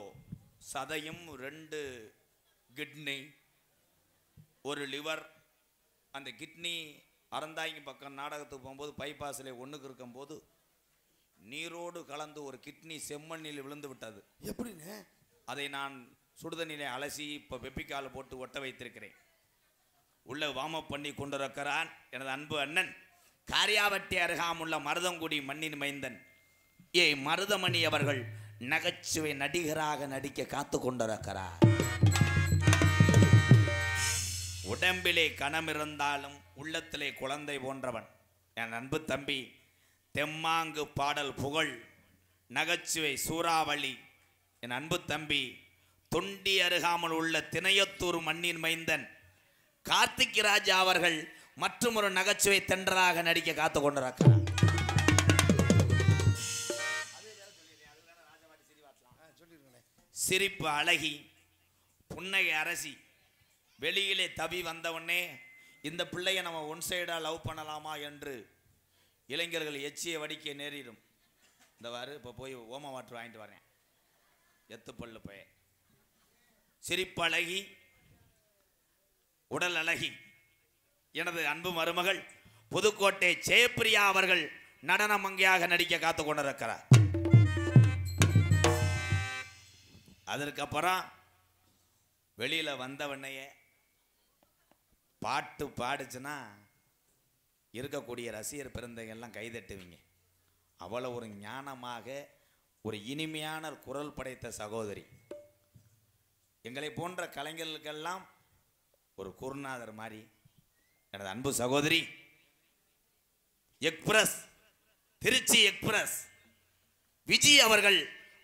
சதையும் 2 கிட்னி 1 லிவர். அந்த கிட்னி அறந்தாங்கி பக்கம் நாடகத்துக்கு போகும்போது பைபாஸில் ஒன்றுக்கு இருக்கும்போது நீரோடு கலந்து ஒரு கிட்னி செம்மண்ணில் விழுந்து விட்டது. எப்படின்னு அதை நான் சுடுதண்ணிலே அலசி இப்போ வெப்பிக்கால் போட்டு ஒட்ட வைத்திருக்கிறேன். உள்ள வார்ம் பண்ணி கொண்டிருக்கிறான் எனது அன்பு அண்ணன் காரியாவட்டி அருகாமுள்ள மருதங்குடி மண்ணின் மைந்தன் மருதமணி அவர்கள் நகைச்சுவை நடிகராக நடிக்க காத்து கொண்டிருக்கிறார். உடம்பிலே கணம் இருந்தாலும் உள்ளத்திலே குழந்தை போன்றவன் என் அன்பு தம்பி. தெம்மாங்கு பாடல் புகழ் நகைச்சுவை சூறாவளி என் அன்பு தம்பி. தொண்டி அருகாமல் உள்ள திணையத்தூர் மண்ணின் மைந்தன் கார்த்திக் ராஜா அவர்கள் மற்றும் ஒரு நகைச்சுவை தென்றராக நடிக்க காத்து கொண்டிருக்கிறார். சிரிப்பு அழகி புன்னகை அரசி வெளியிலே தவி வந்தவொடனே இந்த பிள்ளையை நம்ம ஒன் சைடா லவ் பண்ணலாமா என்று இளைஞர்கள் எச்சியை வடிக்க நேரிடும். இந்த வாரு இப்போ போய் ஓம வாட்டர் வாங்கிட்டு வரேன். எத்துப்பள்ளு போய் சிரிப்பு அழகி உடல் அழகி எனது அன்பு மருமகள் புதுக்கோட்டை ஜெயப்பிரியா அவர்கள் நடன மங்கையாக நடிக்க காத்து கொண்டிருக்கிறார். அதற்கப்புறம் வெளியில வந்தவனையே பாட்டு பாடுச்சுன்னா இருக்கக்கூடிய ரசிகர் பெருந்தைகள்லாம் கைதட்டுவீங்க. அவ்வளோ ஒரு ஞானமாக ஒரு இனிமையான குரல் படைத்த சகோதரி. எங்களை போன்ற கலைஞர்களுக்கெல்லாம் ஒரு குருநாதர் மாதிரி எனது அன்பு சகோதரி எக்ஸ்பிரஸ் திருச்சி எக்ஸ்பிரஸ் விஜய் அவர்கள்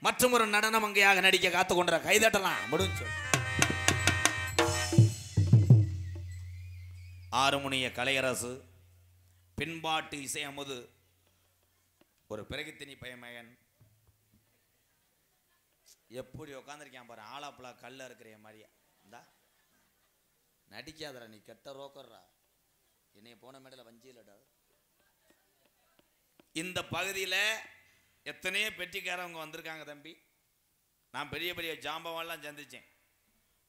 மற்றும் ஒரு நடன மங்கையாக நடிக்க காத்து கொண்ட கைதட்டலாம் முடிஞ்சு. ஆறுமுனிய கலையரசு பின்பாட்டு இசை அமுது ஒரு பிறகுத்தினி பயமகன் எப்படி உட்காந்துருக்கான் பாரு. ஆலாப்புலா கல்ல இருக்கிற மாதிரியா இந்தா நடிக்காதரா நீ கெட்ட ரோக்கர்ரா. என்னைய போன மேடையில் வஞ்சியிலடா. இந்த பகுதியில் எத்தனையோ பெட்டிக்காரவங்க வந்திருக்காங்க தம்பி. நான் பெரிய பெரிய ஜாம்பவெல்லாம் சந்திச்சேன்.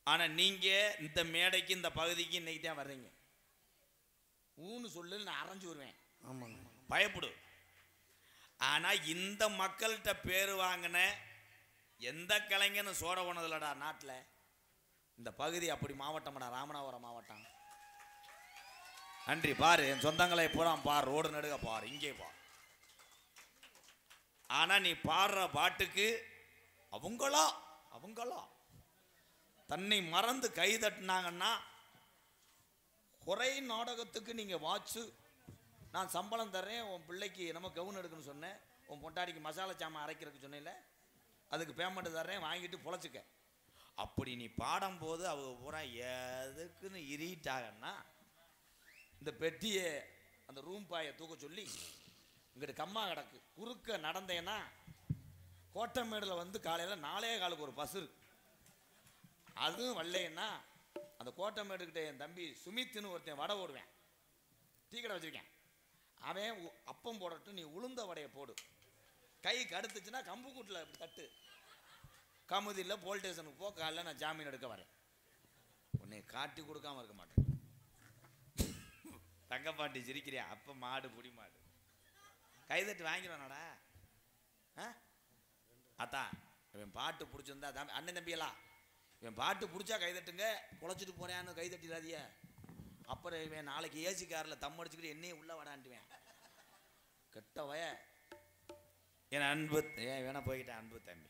ஆனால் நீங்கள் இந்த மேடைக்கு இந்த பகுதிக்கு இன்னைக்கு தான் வர்றீங்க. ஊன்னு சொல்லு நான் அரைஞ்சு வருவேன். ஆமாங்க பயப்படு. ஆனால் இந்த மக்கள்கிட்ட பேர் வாங்கின எந்த கலைஞனும் சோட போனதில்லடா நாட்டில். இந்த பகுதி அப்படி மாவட்டம்டா ராமநாதபுரம் மாவட்டம். நன்றி. பாரு என் சொந்தங்களை பூரா பார். ரோடு நடுக பார். இங்கே பார். ஆனால் நீ பாடுற பாட்டுக்கு அவங்களா தன்னை மறந்து கை தட்டினாங்கன்னா குறை நாடகத்துக்கு நீங்கள் வாட்சு நான் சம்பளம் தர்றேன். உன் பிள்ளைக்கு நம்ம கவுன் எடுக்கணும்னு சொன்னேன். உன் பொண்டாடிக்கு மசாலா சாமான் அரைக்கிறதுக்கு சொன்னேன்ல அதுக்கு பேமெண்ட் தர்றேன் வாங்கிட்டு பொழைச்சிக்க. அப்படி நீ பாடும்போது அவங்க பூரா எதுக்குன்னு இரிட்டாகன்னா இந்த பெட்டியை அந்த ரூம் பாயை தூக்க சொல்லி இங்கிட்ட கம்மா கிடக்கு குறுக்க நடந்தேன்னா கோட்டமேடில் வந்து காலையில் 4:15 ஒரு பஸ் இருக்கு. அதுவும் வரலைன்னா அந்த கோட்டமேடுக்கிட்ட என் தம்பி சுமித்துன்னு ஒருத்தன் வடை ஓடுவேன். டீ கடை வச்சுருக்கேன். அவன் அப்பம் போடட்டும் நீ உளுந்த வடையை போடு. கை கடுத்துச்சுன்னா கம்பு கூட்டில் தட்டு கமுதியில் போலீஸ் ஸ்டேஷனுக்கு போ. காலையில் நான் ஜாமீன் எடுக்க வரேன். உன்னை காட்டி கொடுக்காம இருக்க மாட்டேன். தங்கப்பாட்டி சிரிக்கிறியா? அப்போ மாடு புடி மாடு கைதட்டி வாங்கிடுவானாடா. அத்தான் இவன் பாட்டு பிடிச்சிருந்தா தம்பி அண்ணன் தம்பியெல்லாம் இவன் பாட்டு பிடிச்சா கைதட்டுங்க. குழைச்சிட்டு போறேன்னு கைதட்டிடாதிய. அப்புறம் இவன் நாளைக்கு ஏசி காரில் தம் அடிச்சுக்கிட்டு என்னையும் உள்ள வடான்ட்டுவேன். கெட்ட வய என் அன்பு வேணா போய்கிட்டேன். அன்பு தம்பி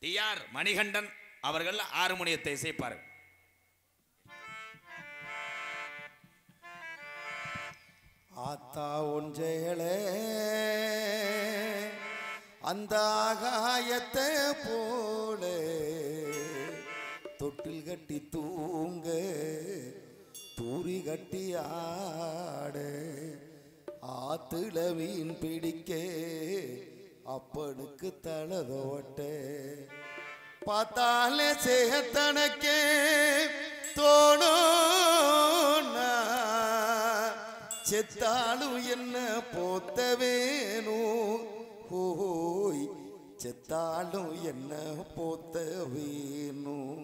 டிஆர் மணிகண்டன் அவர்கள் ஆறுமுனியத்தை இசைப்பார்கள். ஆத்தா ஒன்றேளே அந்த ஆகாயத்தை போல தொட்டில் கட்டி தூங்க தூரி கட்டி ஆட ஆத்துல மீன் பிடிக்க அப்பனுக்கு தலதோட்ட பார்த்தாலே சேத்தனக்கே தோணும் செத்தாலும் என்ன போத்த வேணும் ஓய் செத்தாலும் என்ன போத்த வேணும்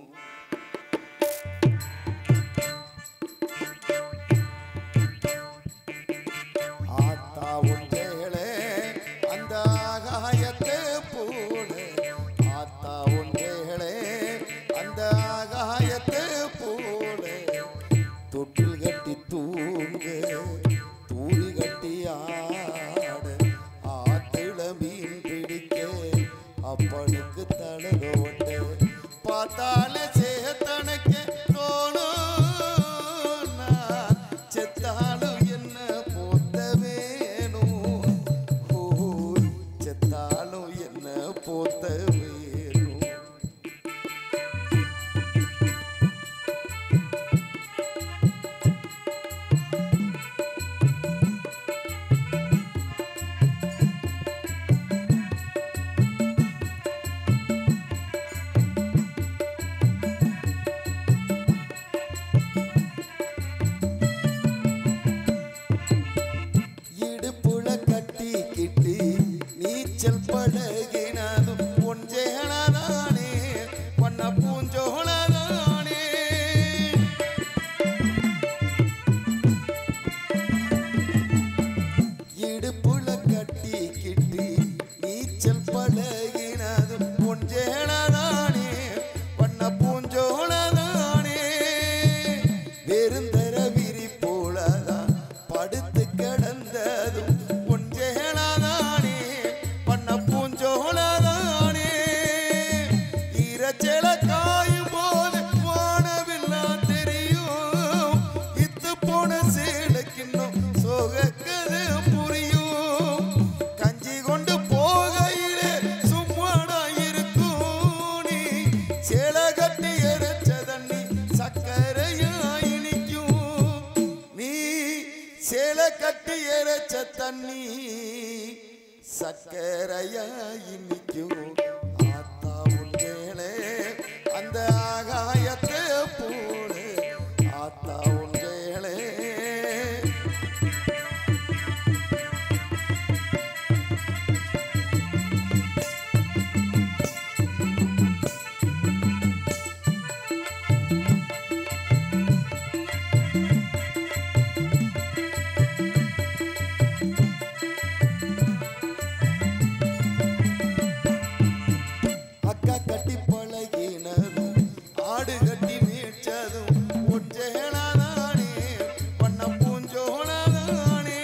ஆத்தா ஒன்றேளே அந்த ஆகாயத்தை போல ஆத்தா ஒன்றேளே அந்த ஆகாயத்தை போல தொட்டில் கட்டி தூங்க தூரி கட்டி ஆட ஆத்துல மீன் பிடிக்க அப்பனுக்கு தலதோட்ட பார்த்தாலே சேத்தனக்கே தோணும் செத்தாலும் என்ன போத்த வேணும் செத்தாலும் என்ன போத்த வேணும் இடுப்புல கட்டிக்கிட்டு நீச்சல் பழகினதும் ஒன்றேளதானே பண்ண பூஞ்சோளதானே இடுப்புல கட்டிக்கிட்டு நீச்சல் பழகினதும் ஒன்றேளதானே பண்ண பூஞ்சோளதானே வெறுந்தர விரி போலதான் படுத்து கிடந்ததும் ஒன்றேளதானே பண்ண பூஞ்சோளதானே ஈரச்செல காயும் போது வானவெல்லாம் தெரியும் இத்து போன சேலைக்கின்னும் சோகக்கது புரியும் கஞ்சி கொண்டு போகையிலே சும்மாடா இருக்கும் நீ சேலை கட்டி எரிச்ச தண்ணி சக்கரையாய் இனிக்கும் நீ சேலை கட்டி எரிச்ச தண்ணி சக்கரையாய் இனிக்கும் ஆத்தா ஒன்றேளே அந்த ஆகாயத்தை போல ஆத்தா ஒன்றேளே அக்கா கட்டி பழகினதும் ஆடு கட்டி மீட்சதும் ஒன்றேளதானே பண்ண பூஞ்சோளதானே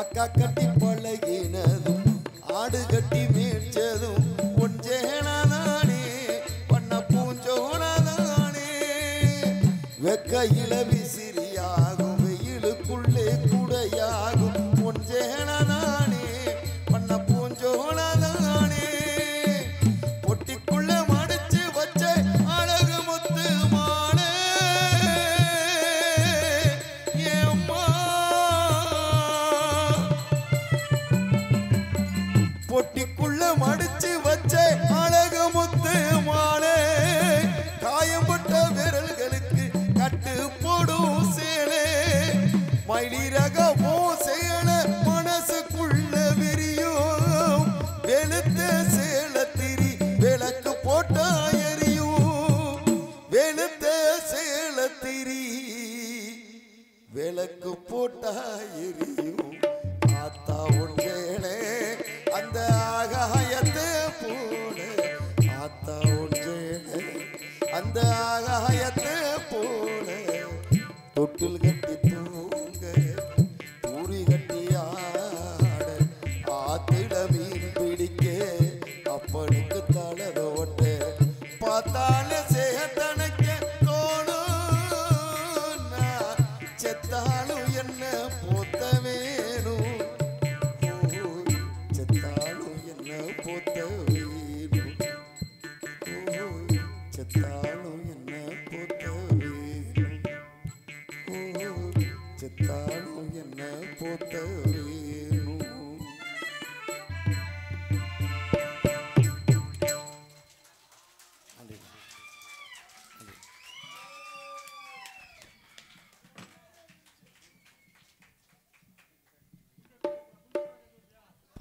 அக்கா கட்டி பழகினதும் ஆடு கட்டி மீட்சதும் ஒன்றேளதானே பண்ண பூஞ்சோளதானே வெக்கையில விசிறியாகும் வெயிலுக்குள்ளே குடையாகும் ஒன்றேளதானே பண்ண பூஞ்சோளதானே பொட்டிக்குள்ள மடிச்சு வச்ச அழகு முத்து மாலை ஏம்மா பொட்டிக்குள்ள மடிச்சு வச்ச அழகு முத்து மாலை காயம்பட்ட விரல்களுக்கு கட்டு போடும் சேலை மயிலிறகமோ சேலை மனசுக்குள்ள விரியும் வெளுத்த சேலத்திரி விளக்கு போட்டா எரியும் வெளுத்த சேலத்திரி விளக்கு போட்டா எரியும் ஆத்தா ஒன்றேளே அந்த ஆகாயத்தை போல ஆத்தா ஒன்றேளே அந்த ஆகாயத்தை போல தொட்டில் கட்டி தூங்க தூரி கட்டி ஆட ஆத்திட மீன் பிடிக்க அப்பனுக்கு தலதோட்ட பார்த்தாலே சேத்தனக்க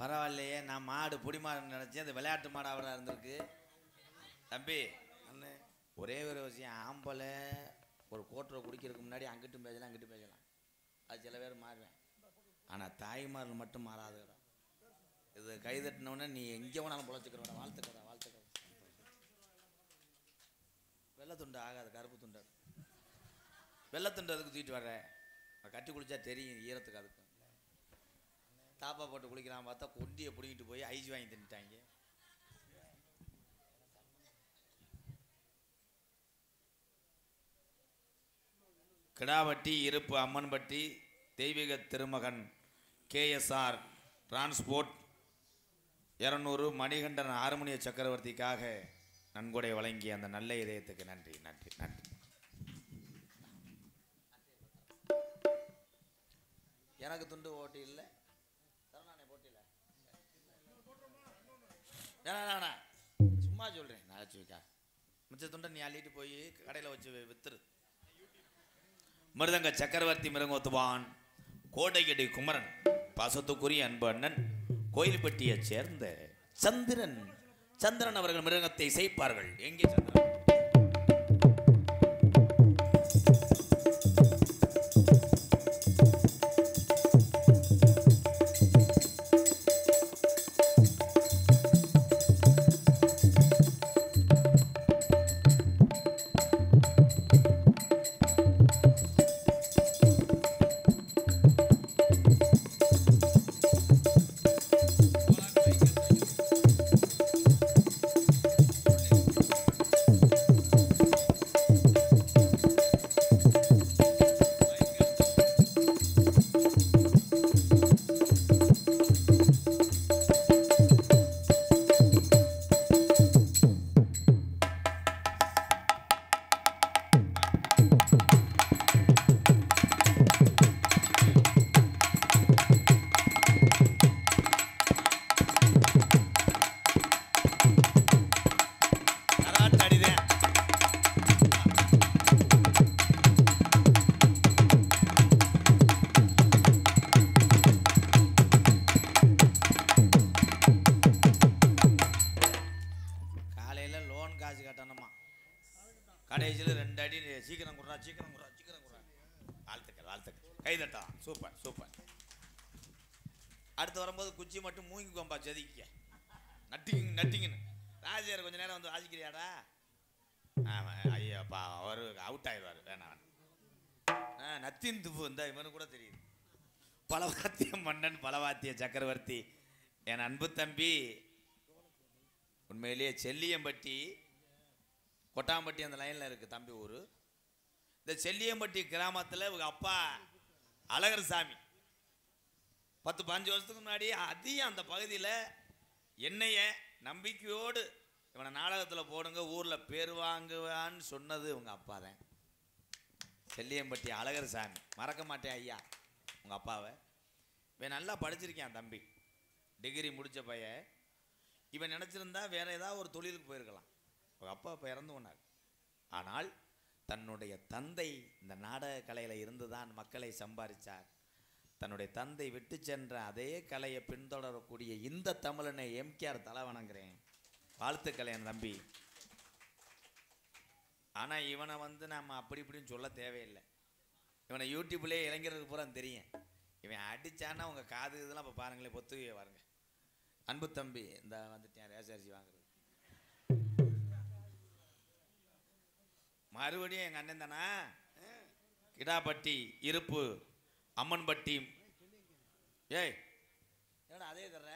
பரவாயில்லையே, நான் மாடு பொடி மாடு நினச்சேன், அது விளையாட்டு மாடாக இருந்திருக்கு. தம்பி அண்ணே, ஒரே ஒரு விஷயம், ஆம்பளை ஒரு கோட்டரை குடிக்கிறதுக்கு முன்னாடி அங்கிட்டும் பேசலாம் அங்கிட்டும் பேசலாம், அது சில பேர் மாறுவேன். ஆனால் தாய்மார்கள் மட்டும் மாறாதுடா. இது கைதட்டினோடனே நீ எங்கே வேணாலும் பொழைச்சிக்கிறோட. வாழ்த்துக்கடா வாழ்த்துக்கடா. வெள்ளை துண்டு ஆகாது, கருப்பு துண்டு. வெள்ளை துண்டு அதுக்கு தூக்கிட்டு வர்ற, கட்டி குளிச்சா தெரியும் ஈரத்துக்கு. அதுக்கு தாப்பா போட்டு குளிக்கிறான் பார்த்தா கொண்டியை பிடிக்கிட்டு போய் ஐஸ் வாங்கி தின்னுட்டாங்க. கிடாவட்டி இருப்பு அம்மன்பட்டி தெய்வீக திருமகன் KSR டிரான்ஸ்போர்ட் 200 மணிகண்டன் ஹார்மோனிய சக்கரவர்த்திக்காக நன்கொடை வழங்கிய அந்த நல்ல இதயத்துக்கு நன்றி நன்றி நன்றி. எனக்கு துண்டு ஓட்டி இல்லை, சும்மா சொல்றேன். நாளைக்கு வைக்கா மிச்ச துண்டை நீ அள்ளிட்டு போய் கடையில் வச்சு வித்துரு. மிருதங்க சக்கரவர்த்தி மிருங்கோத்துவான் கோடையடி குமரன் பாசத்துக்குரிய அன்பு அண்ணன் கோயில்பட்டியை சேர்ந்த சந்திரன் அவர்கள் மிருகத்தை இசைப்பார்கள். எங்கே சந்திரன்? கடைசியில் 2 அடி சீக்கிரம் குடுறா சீக்கிரம் குடுறா சீக்கிரம் குடுறா. வாழ்த்துக்கள் வாழ்த்துக்கள், கைதட்டா. Super super. அடுத்து வரும்போது குச்சி மட்டும் மூங்கி கொம்பா செதுக்கிக்க, நட்டிங்கன்னு. ராஜியார் கொஞ்ச நேரம் வந்து வாசிக்கிறியாடா? ஆமாம் ஐயாப்பா, அவர் அவுட் ஆயிடுவார். வேணாம் நத்தின் துப்பு இந்த இவனு கூட தெரியுது. பலவாத்திய மன்னன் பலவாத்திய சக்கரவர்த்தி என் அன்பு தம்பி. உண்மையிலேயே செல்லியம்பட்டி கொட்டாம்பட்டி அந்த லைனில் இருக்குது தம்பி ஊர். இந்த செல்லியம்பட்டி கிராமத்தில் இவங்க அப்பா அழகர் சாமி 10-15 வருஷத்துக்கு முன்னாடி அதிகம் அந்த பகுதியில் என்னைய நம்பிக்கையோடு இவனை நாடகத்தில் போடுங்க ஊரில் பேர் வாங்குவான்னு சொன்னது உங்கள் அப்பா தான். செல்லியம்பட்டி அழகர் சாமி, மறக்க மாட்டேன் ஐயா உங்கள் அப்பாவை. இவன் நல்லா படிச்சிருக்கான் தம்பி, டிகிரி முடித்த பையன். இவன் நினச்சிருந்தா வேறு ஏதாவது ஒரு தொழிலுக்கு போயிருக்கலாம். உங்கள் அப்பா இப்போ இறந்து போனார். ஆனால் தன்னுடைய தந்தை இந்த நாடக கலையில் இருந்து தான் மக்களை சம்பாதிச்சார். தன்னுடைய தந்தை விட்டு சென்ற அதே கலையை பின்தொடரக்கூடிய இந்த தமிழனை எம்கேஆர் தலை வணங்குறேன். வாழ்த்துக்களை என் தம்பி. ஆனால் இவனை வந்து நம்ம அப்படி இப்படின்னு சொல்ல தேவையில்லை. இவனை யூடியூப்லேயே இளைஞருக்கு பூரா தெரியும். இவன் அடித்தான்னா உங்கள் காது இதெல்லாம் இப்போ பாருங்களேன், பொத்துவே பாருங்க. அன்பு தம்பி இந்த வந்துட்டேன் ரேசரிசி வாங்குறது. மறுபடியும் எங்கள் அண்ணன் தானா கிடாப்பட்டி இருப்பு அம்மன்பட்டி. ஏய் என்னடா அதே தர்ற?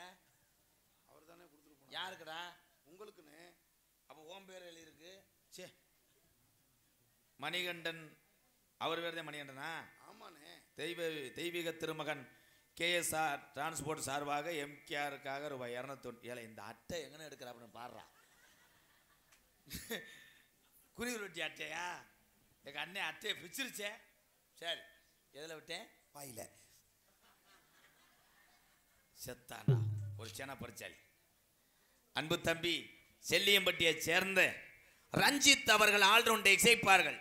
அவர் தானே கொடுத்துருப்போம். யாருக்குடா? உங்களுக்குன்னு. அப்போ ஓம் பேர் எழுதியிருக்கு. சே மணிகண்டன், அவர் பேர் தான் மணிகண்டனா? ஆமாண்ணே. தெய்வீக திருமகன் KSR டிரான்ஸ்போர்ட் சார்பாக எம்கேஆருக்காக ரூபாய் 200. ஏழை இந்த அட்டை எங்கன்னு எடுக்கிற அப்படின்னு பாடுறா. குருவி ரொட்டி அட்டையா? எங்கள் அண்ணன் அட்டையை பிச்சிருச்சே. சரி எதில் விட்டேன்? வாயில. செத்தானா ஒரு சேன பறிச்சாலி. அன்பு தம்பி செல்லியம்பட்டியை சேர்ந்த ரஞ்சித் அவர்கள் ஆல்ரவுண்டை இசைப்பார்கள்.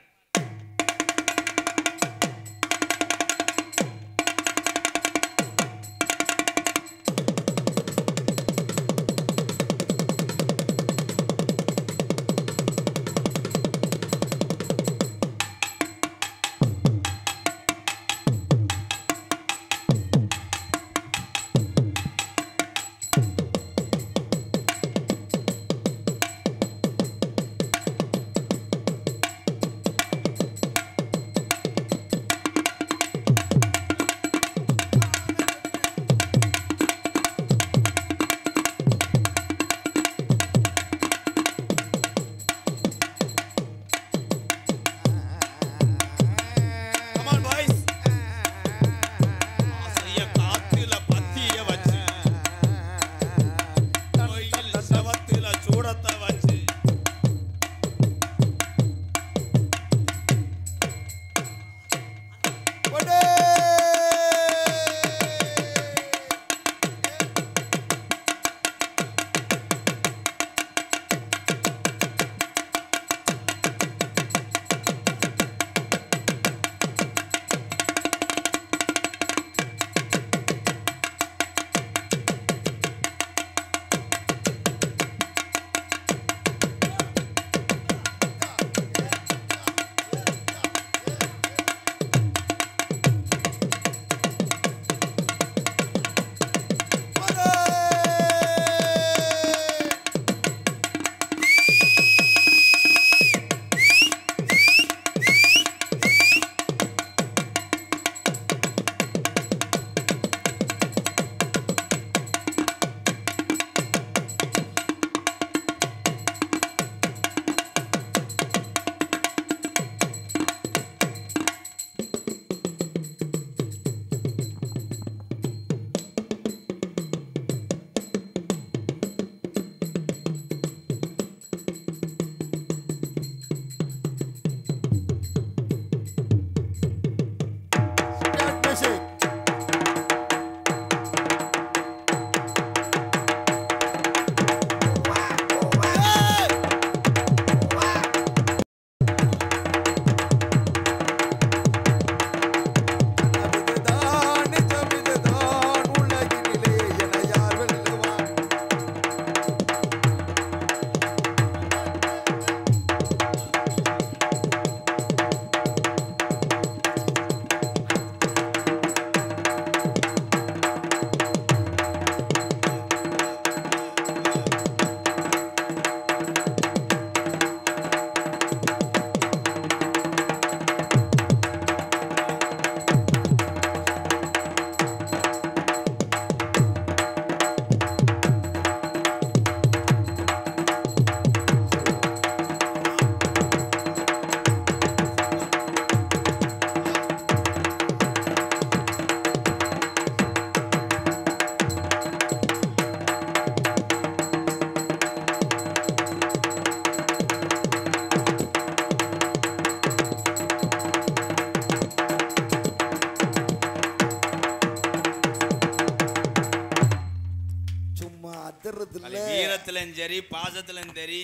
சும்மா அதிர்றது இல்ல. வீரத்திலும் சரி பாசத்திலும் சரி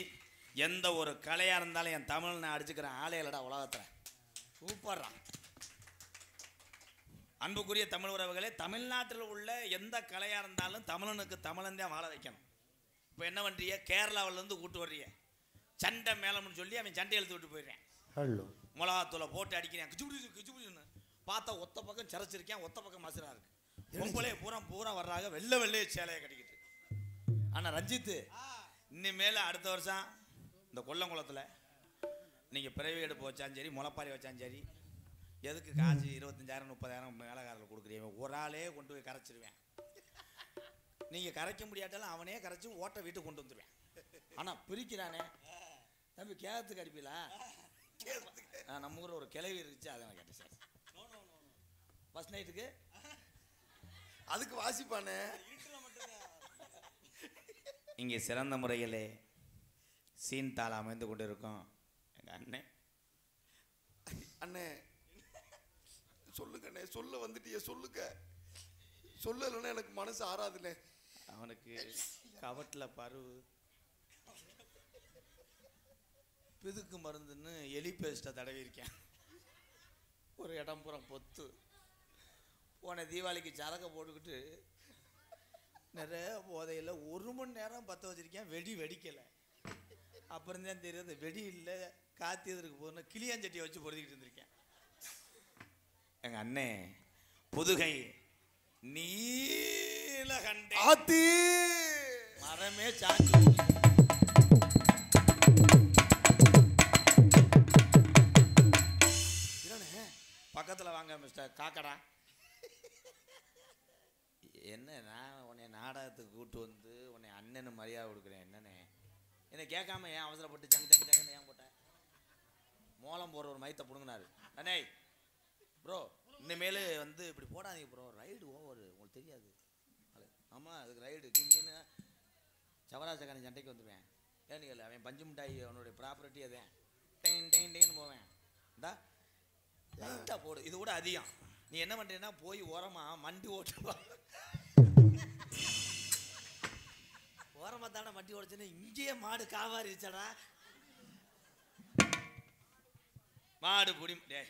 எந்த ஒரு கலையா இருந்தாலும் என் தமிழ் நான் அடிச்சுக்கிறேன் ஆளே இல்லடா உலகத்துல. சூப்பர்ரா. அன்புக்குரிய தமிழ் உறவுகளே, தமிழ்நாட்டில் உள்ள எந்த கலையா இருந்தாலும் தமிழனுக்கு தமிழன் தான் வாழ வைக்கணும். இப்போ என்ன பண்றீங்க, கேரளாவிலேருந்து கூட்டு வர்றீங்க, சண்டை மேலம்னு சொல்லி அவன் சண்டை எழுத்து விட்டு போயிடுறேன். மிளகாத்தூளை போட்டு அடிக்கிறேன், கிச்சுன்னு பார்த்தா ஒத்த பக்கம் சிறச்சிருக்கேன், ஒத்த பக்கம் மசுரா இருக்கு. பொம்பளை பூரா வர்றாங்க வெள்ளை வெள்ளைய சேலையை கட்டிக்கிட்டு. ஆனால் ரஞ்சித்து இனிமேல் அடுத்த வருஷம் இந்த கொல்லங்குளத்தில் நீங்கள் பிறவி எடுப்பு வச்சாலும் சரி முளைப்பாரி வச்சாலும் சரி, எதுக்கு காசு 25,000 30,000 மேலக்காரில் கொடுக்குறீங்க, ஒரு ஆளே கொண்டு போய் கரைச்சிருவேன். நீங்கள் கரைக்க முடியாட்டாலும் அவனே கரைச்சி ஓட்டை வீட்டுக்கு கொண்டு வந்துடுவேன். ஆனால் பிரிக்கிறானே தம்பி, கேரத்துக்கு அடிப்பீங்களா? நம்ம ஊரில் ஒரு கிளவி இருந்துச்சு, அதை நான் கேட்டேன் சார். ஃபர்ஸ்ட் நைட்டுக்கு அதுக்கு வாசிப்பானே. இங்கே சிறந்த முறையிலே சீன் தாள அமைந்து கொண்டு இருக்கோம் எங்கள் அண்ணே. அண்ணே சொல்லுங்க அண்ணே, சொல்ல வந்துட்டிய சொல்லுங்க. சொல்லலைன்னா எனக்கு மனசு ஆறாதுண்ணே. அவனுக்கு கவட்டில் பருவு பிதுக்கு மருந்துன்னு எலி பேஸ்ட்டை தடவி இருக்கேன். ஒரு இடம் பூரா பொத்து. போன தீபாவளிக்கு சரக்கை போட்டுக்கிட்டு நிறைய போதையில் 1 மணி நேரம் பற்ற வச்சிருக்கேன், வெடிக்கலை. அப்புறம் தான் தெரியாது வெடி இல்லை, காத்தி எதிர்க்கு போகணும், கிளியாஞ்சட்டியை வச்சு பொருத்திக்கிட்டு இருந்திருக்கேன். எங்கள் அண்ணே புதுகை நீலகண்டே ஆத்தி மரமே சாஞ்சு பக்கத்தில் வாங்க மிஸ்டர் காக்கடா. என்ன நான் உன்னை நாடகத்துக்கு கூப்பிட்டு வந்து உன்னை அண்ணனு மரியாதை கொடுக்குறேன், என்னண்ணே என்னை கேட்காம ஏன் அவசரப்பட்டு ஜங்கு ஏன் போட்டேன்? மோளம் போடுற ஒரு மைத்தை பிடுங்கினாரு. அண்ணே ப்ரோ இனிமேல் வந்து இப்படி போடாதீங்க ப்ரோ, ரைடு ஓவர் உங்களுக்கு தெரியாது. ஆமாம் அதுக்கு ரைடு கிங்கின்னு சவராசக்கான சண்டைக்கு வந்துடுவேன். ஏன்னு அவன் பஞ்சு மிட்டாய் அவனுடைய ப்ராப்பர்ட்டி அதேன் டெயின்னு போவேன். இந்தா லைட்டாக போடு, இது கூட அதிகம். நீ என்ன பண்ணுறீன்னா போய் ஓரமாக மண்டி ஓட்டுவா. ஓரமாக தானே மண்டி ஓடிச்சுன்னா இங்கேயே மாடு காவாரிச்சடா. மாடு புடி டே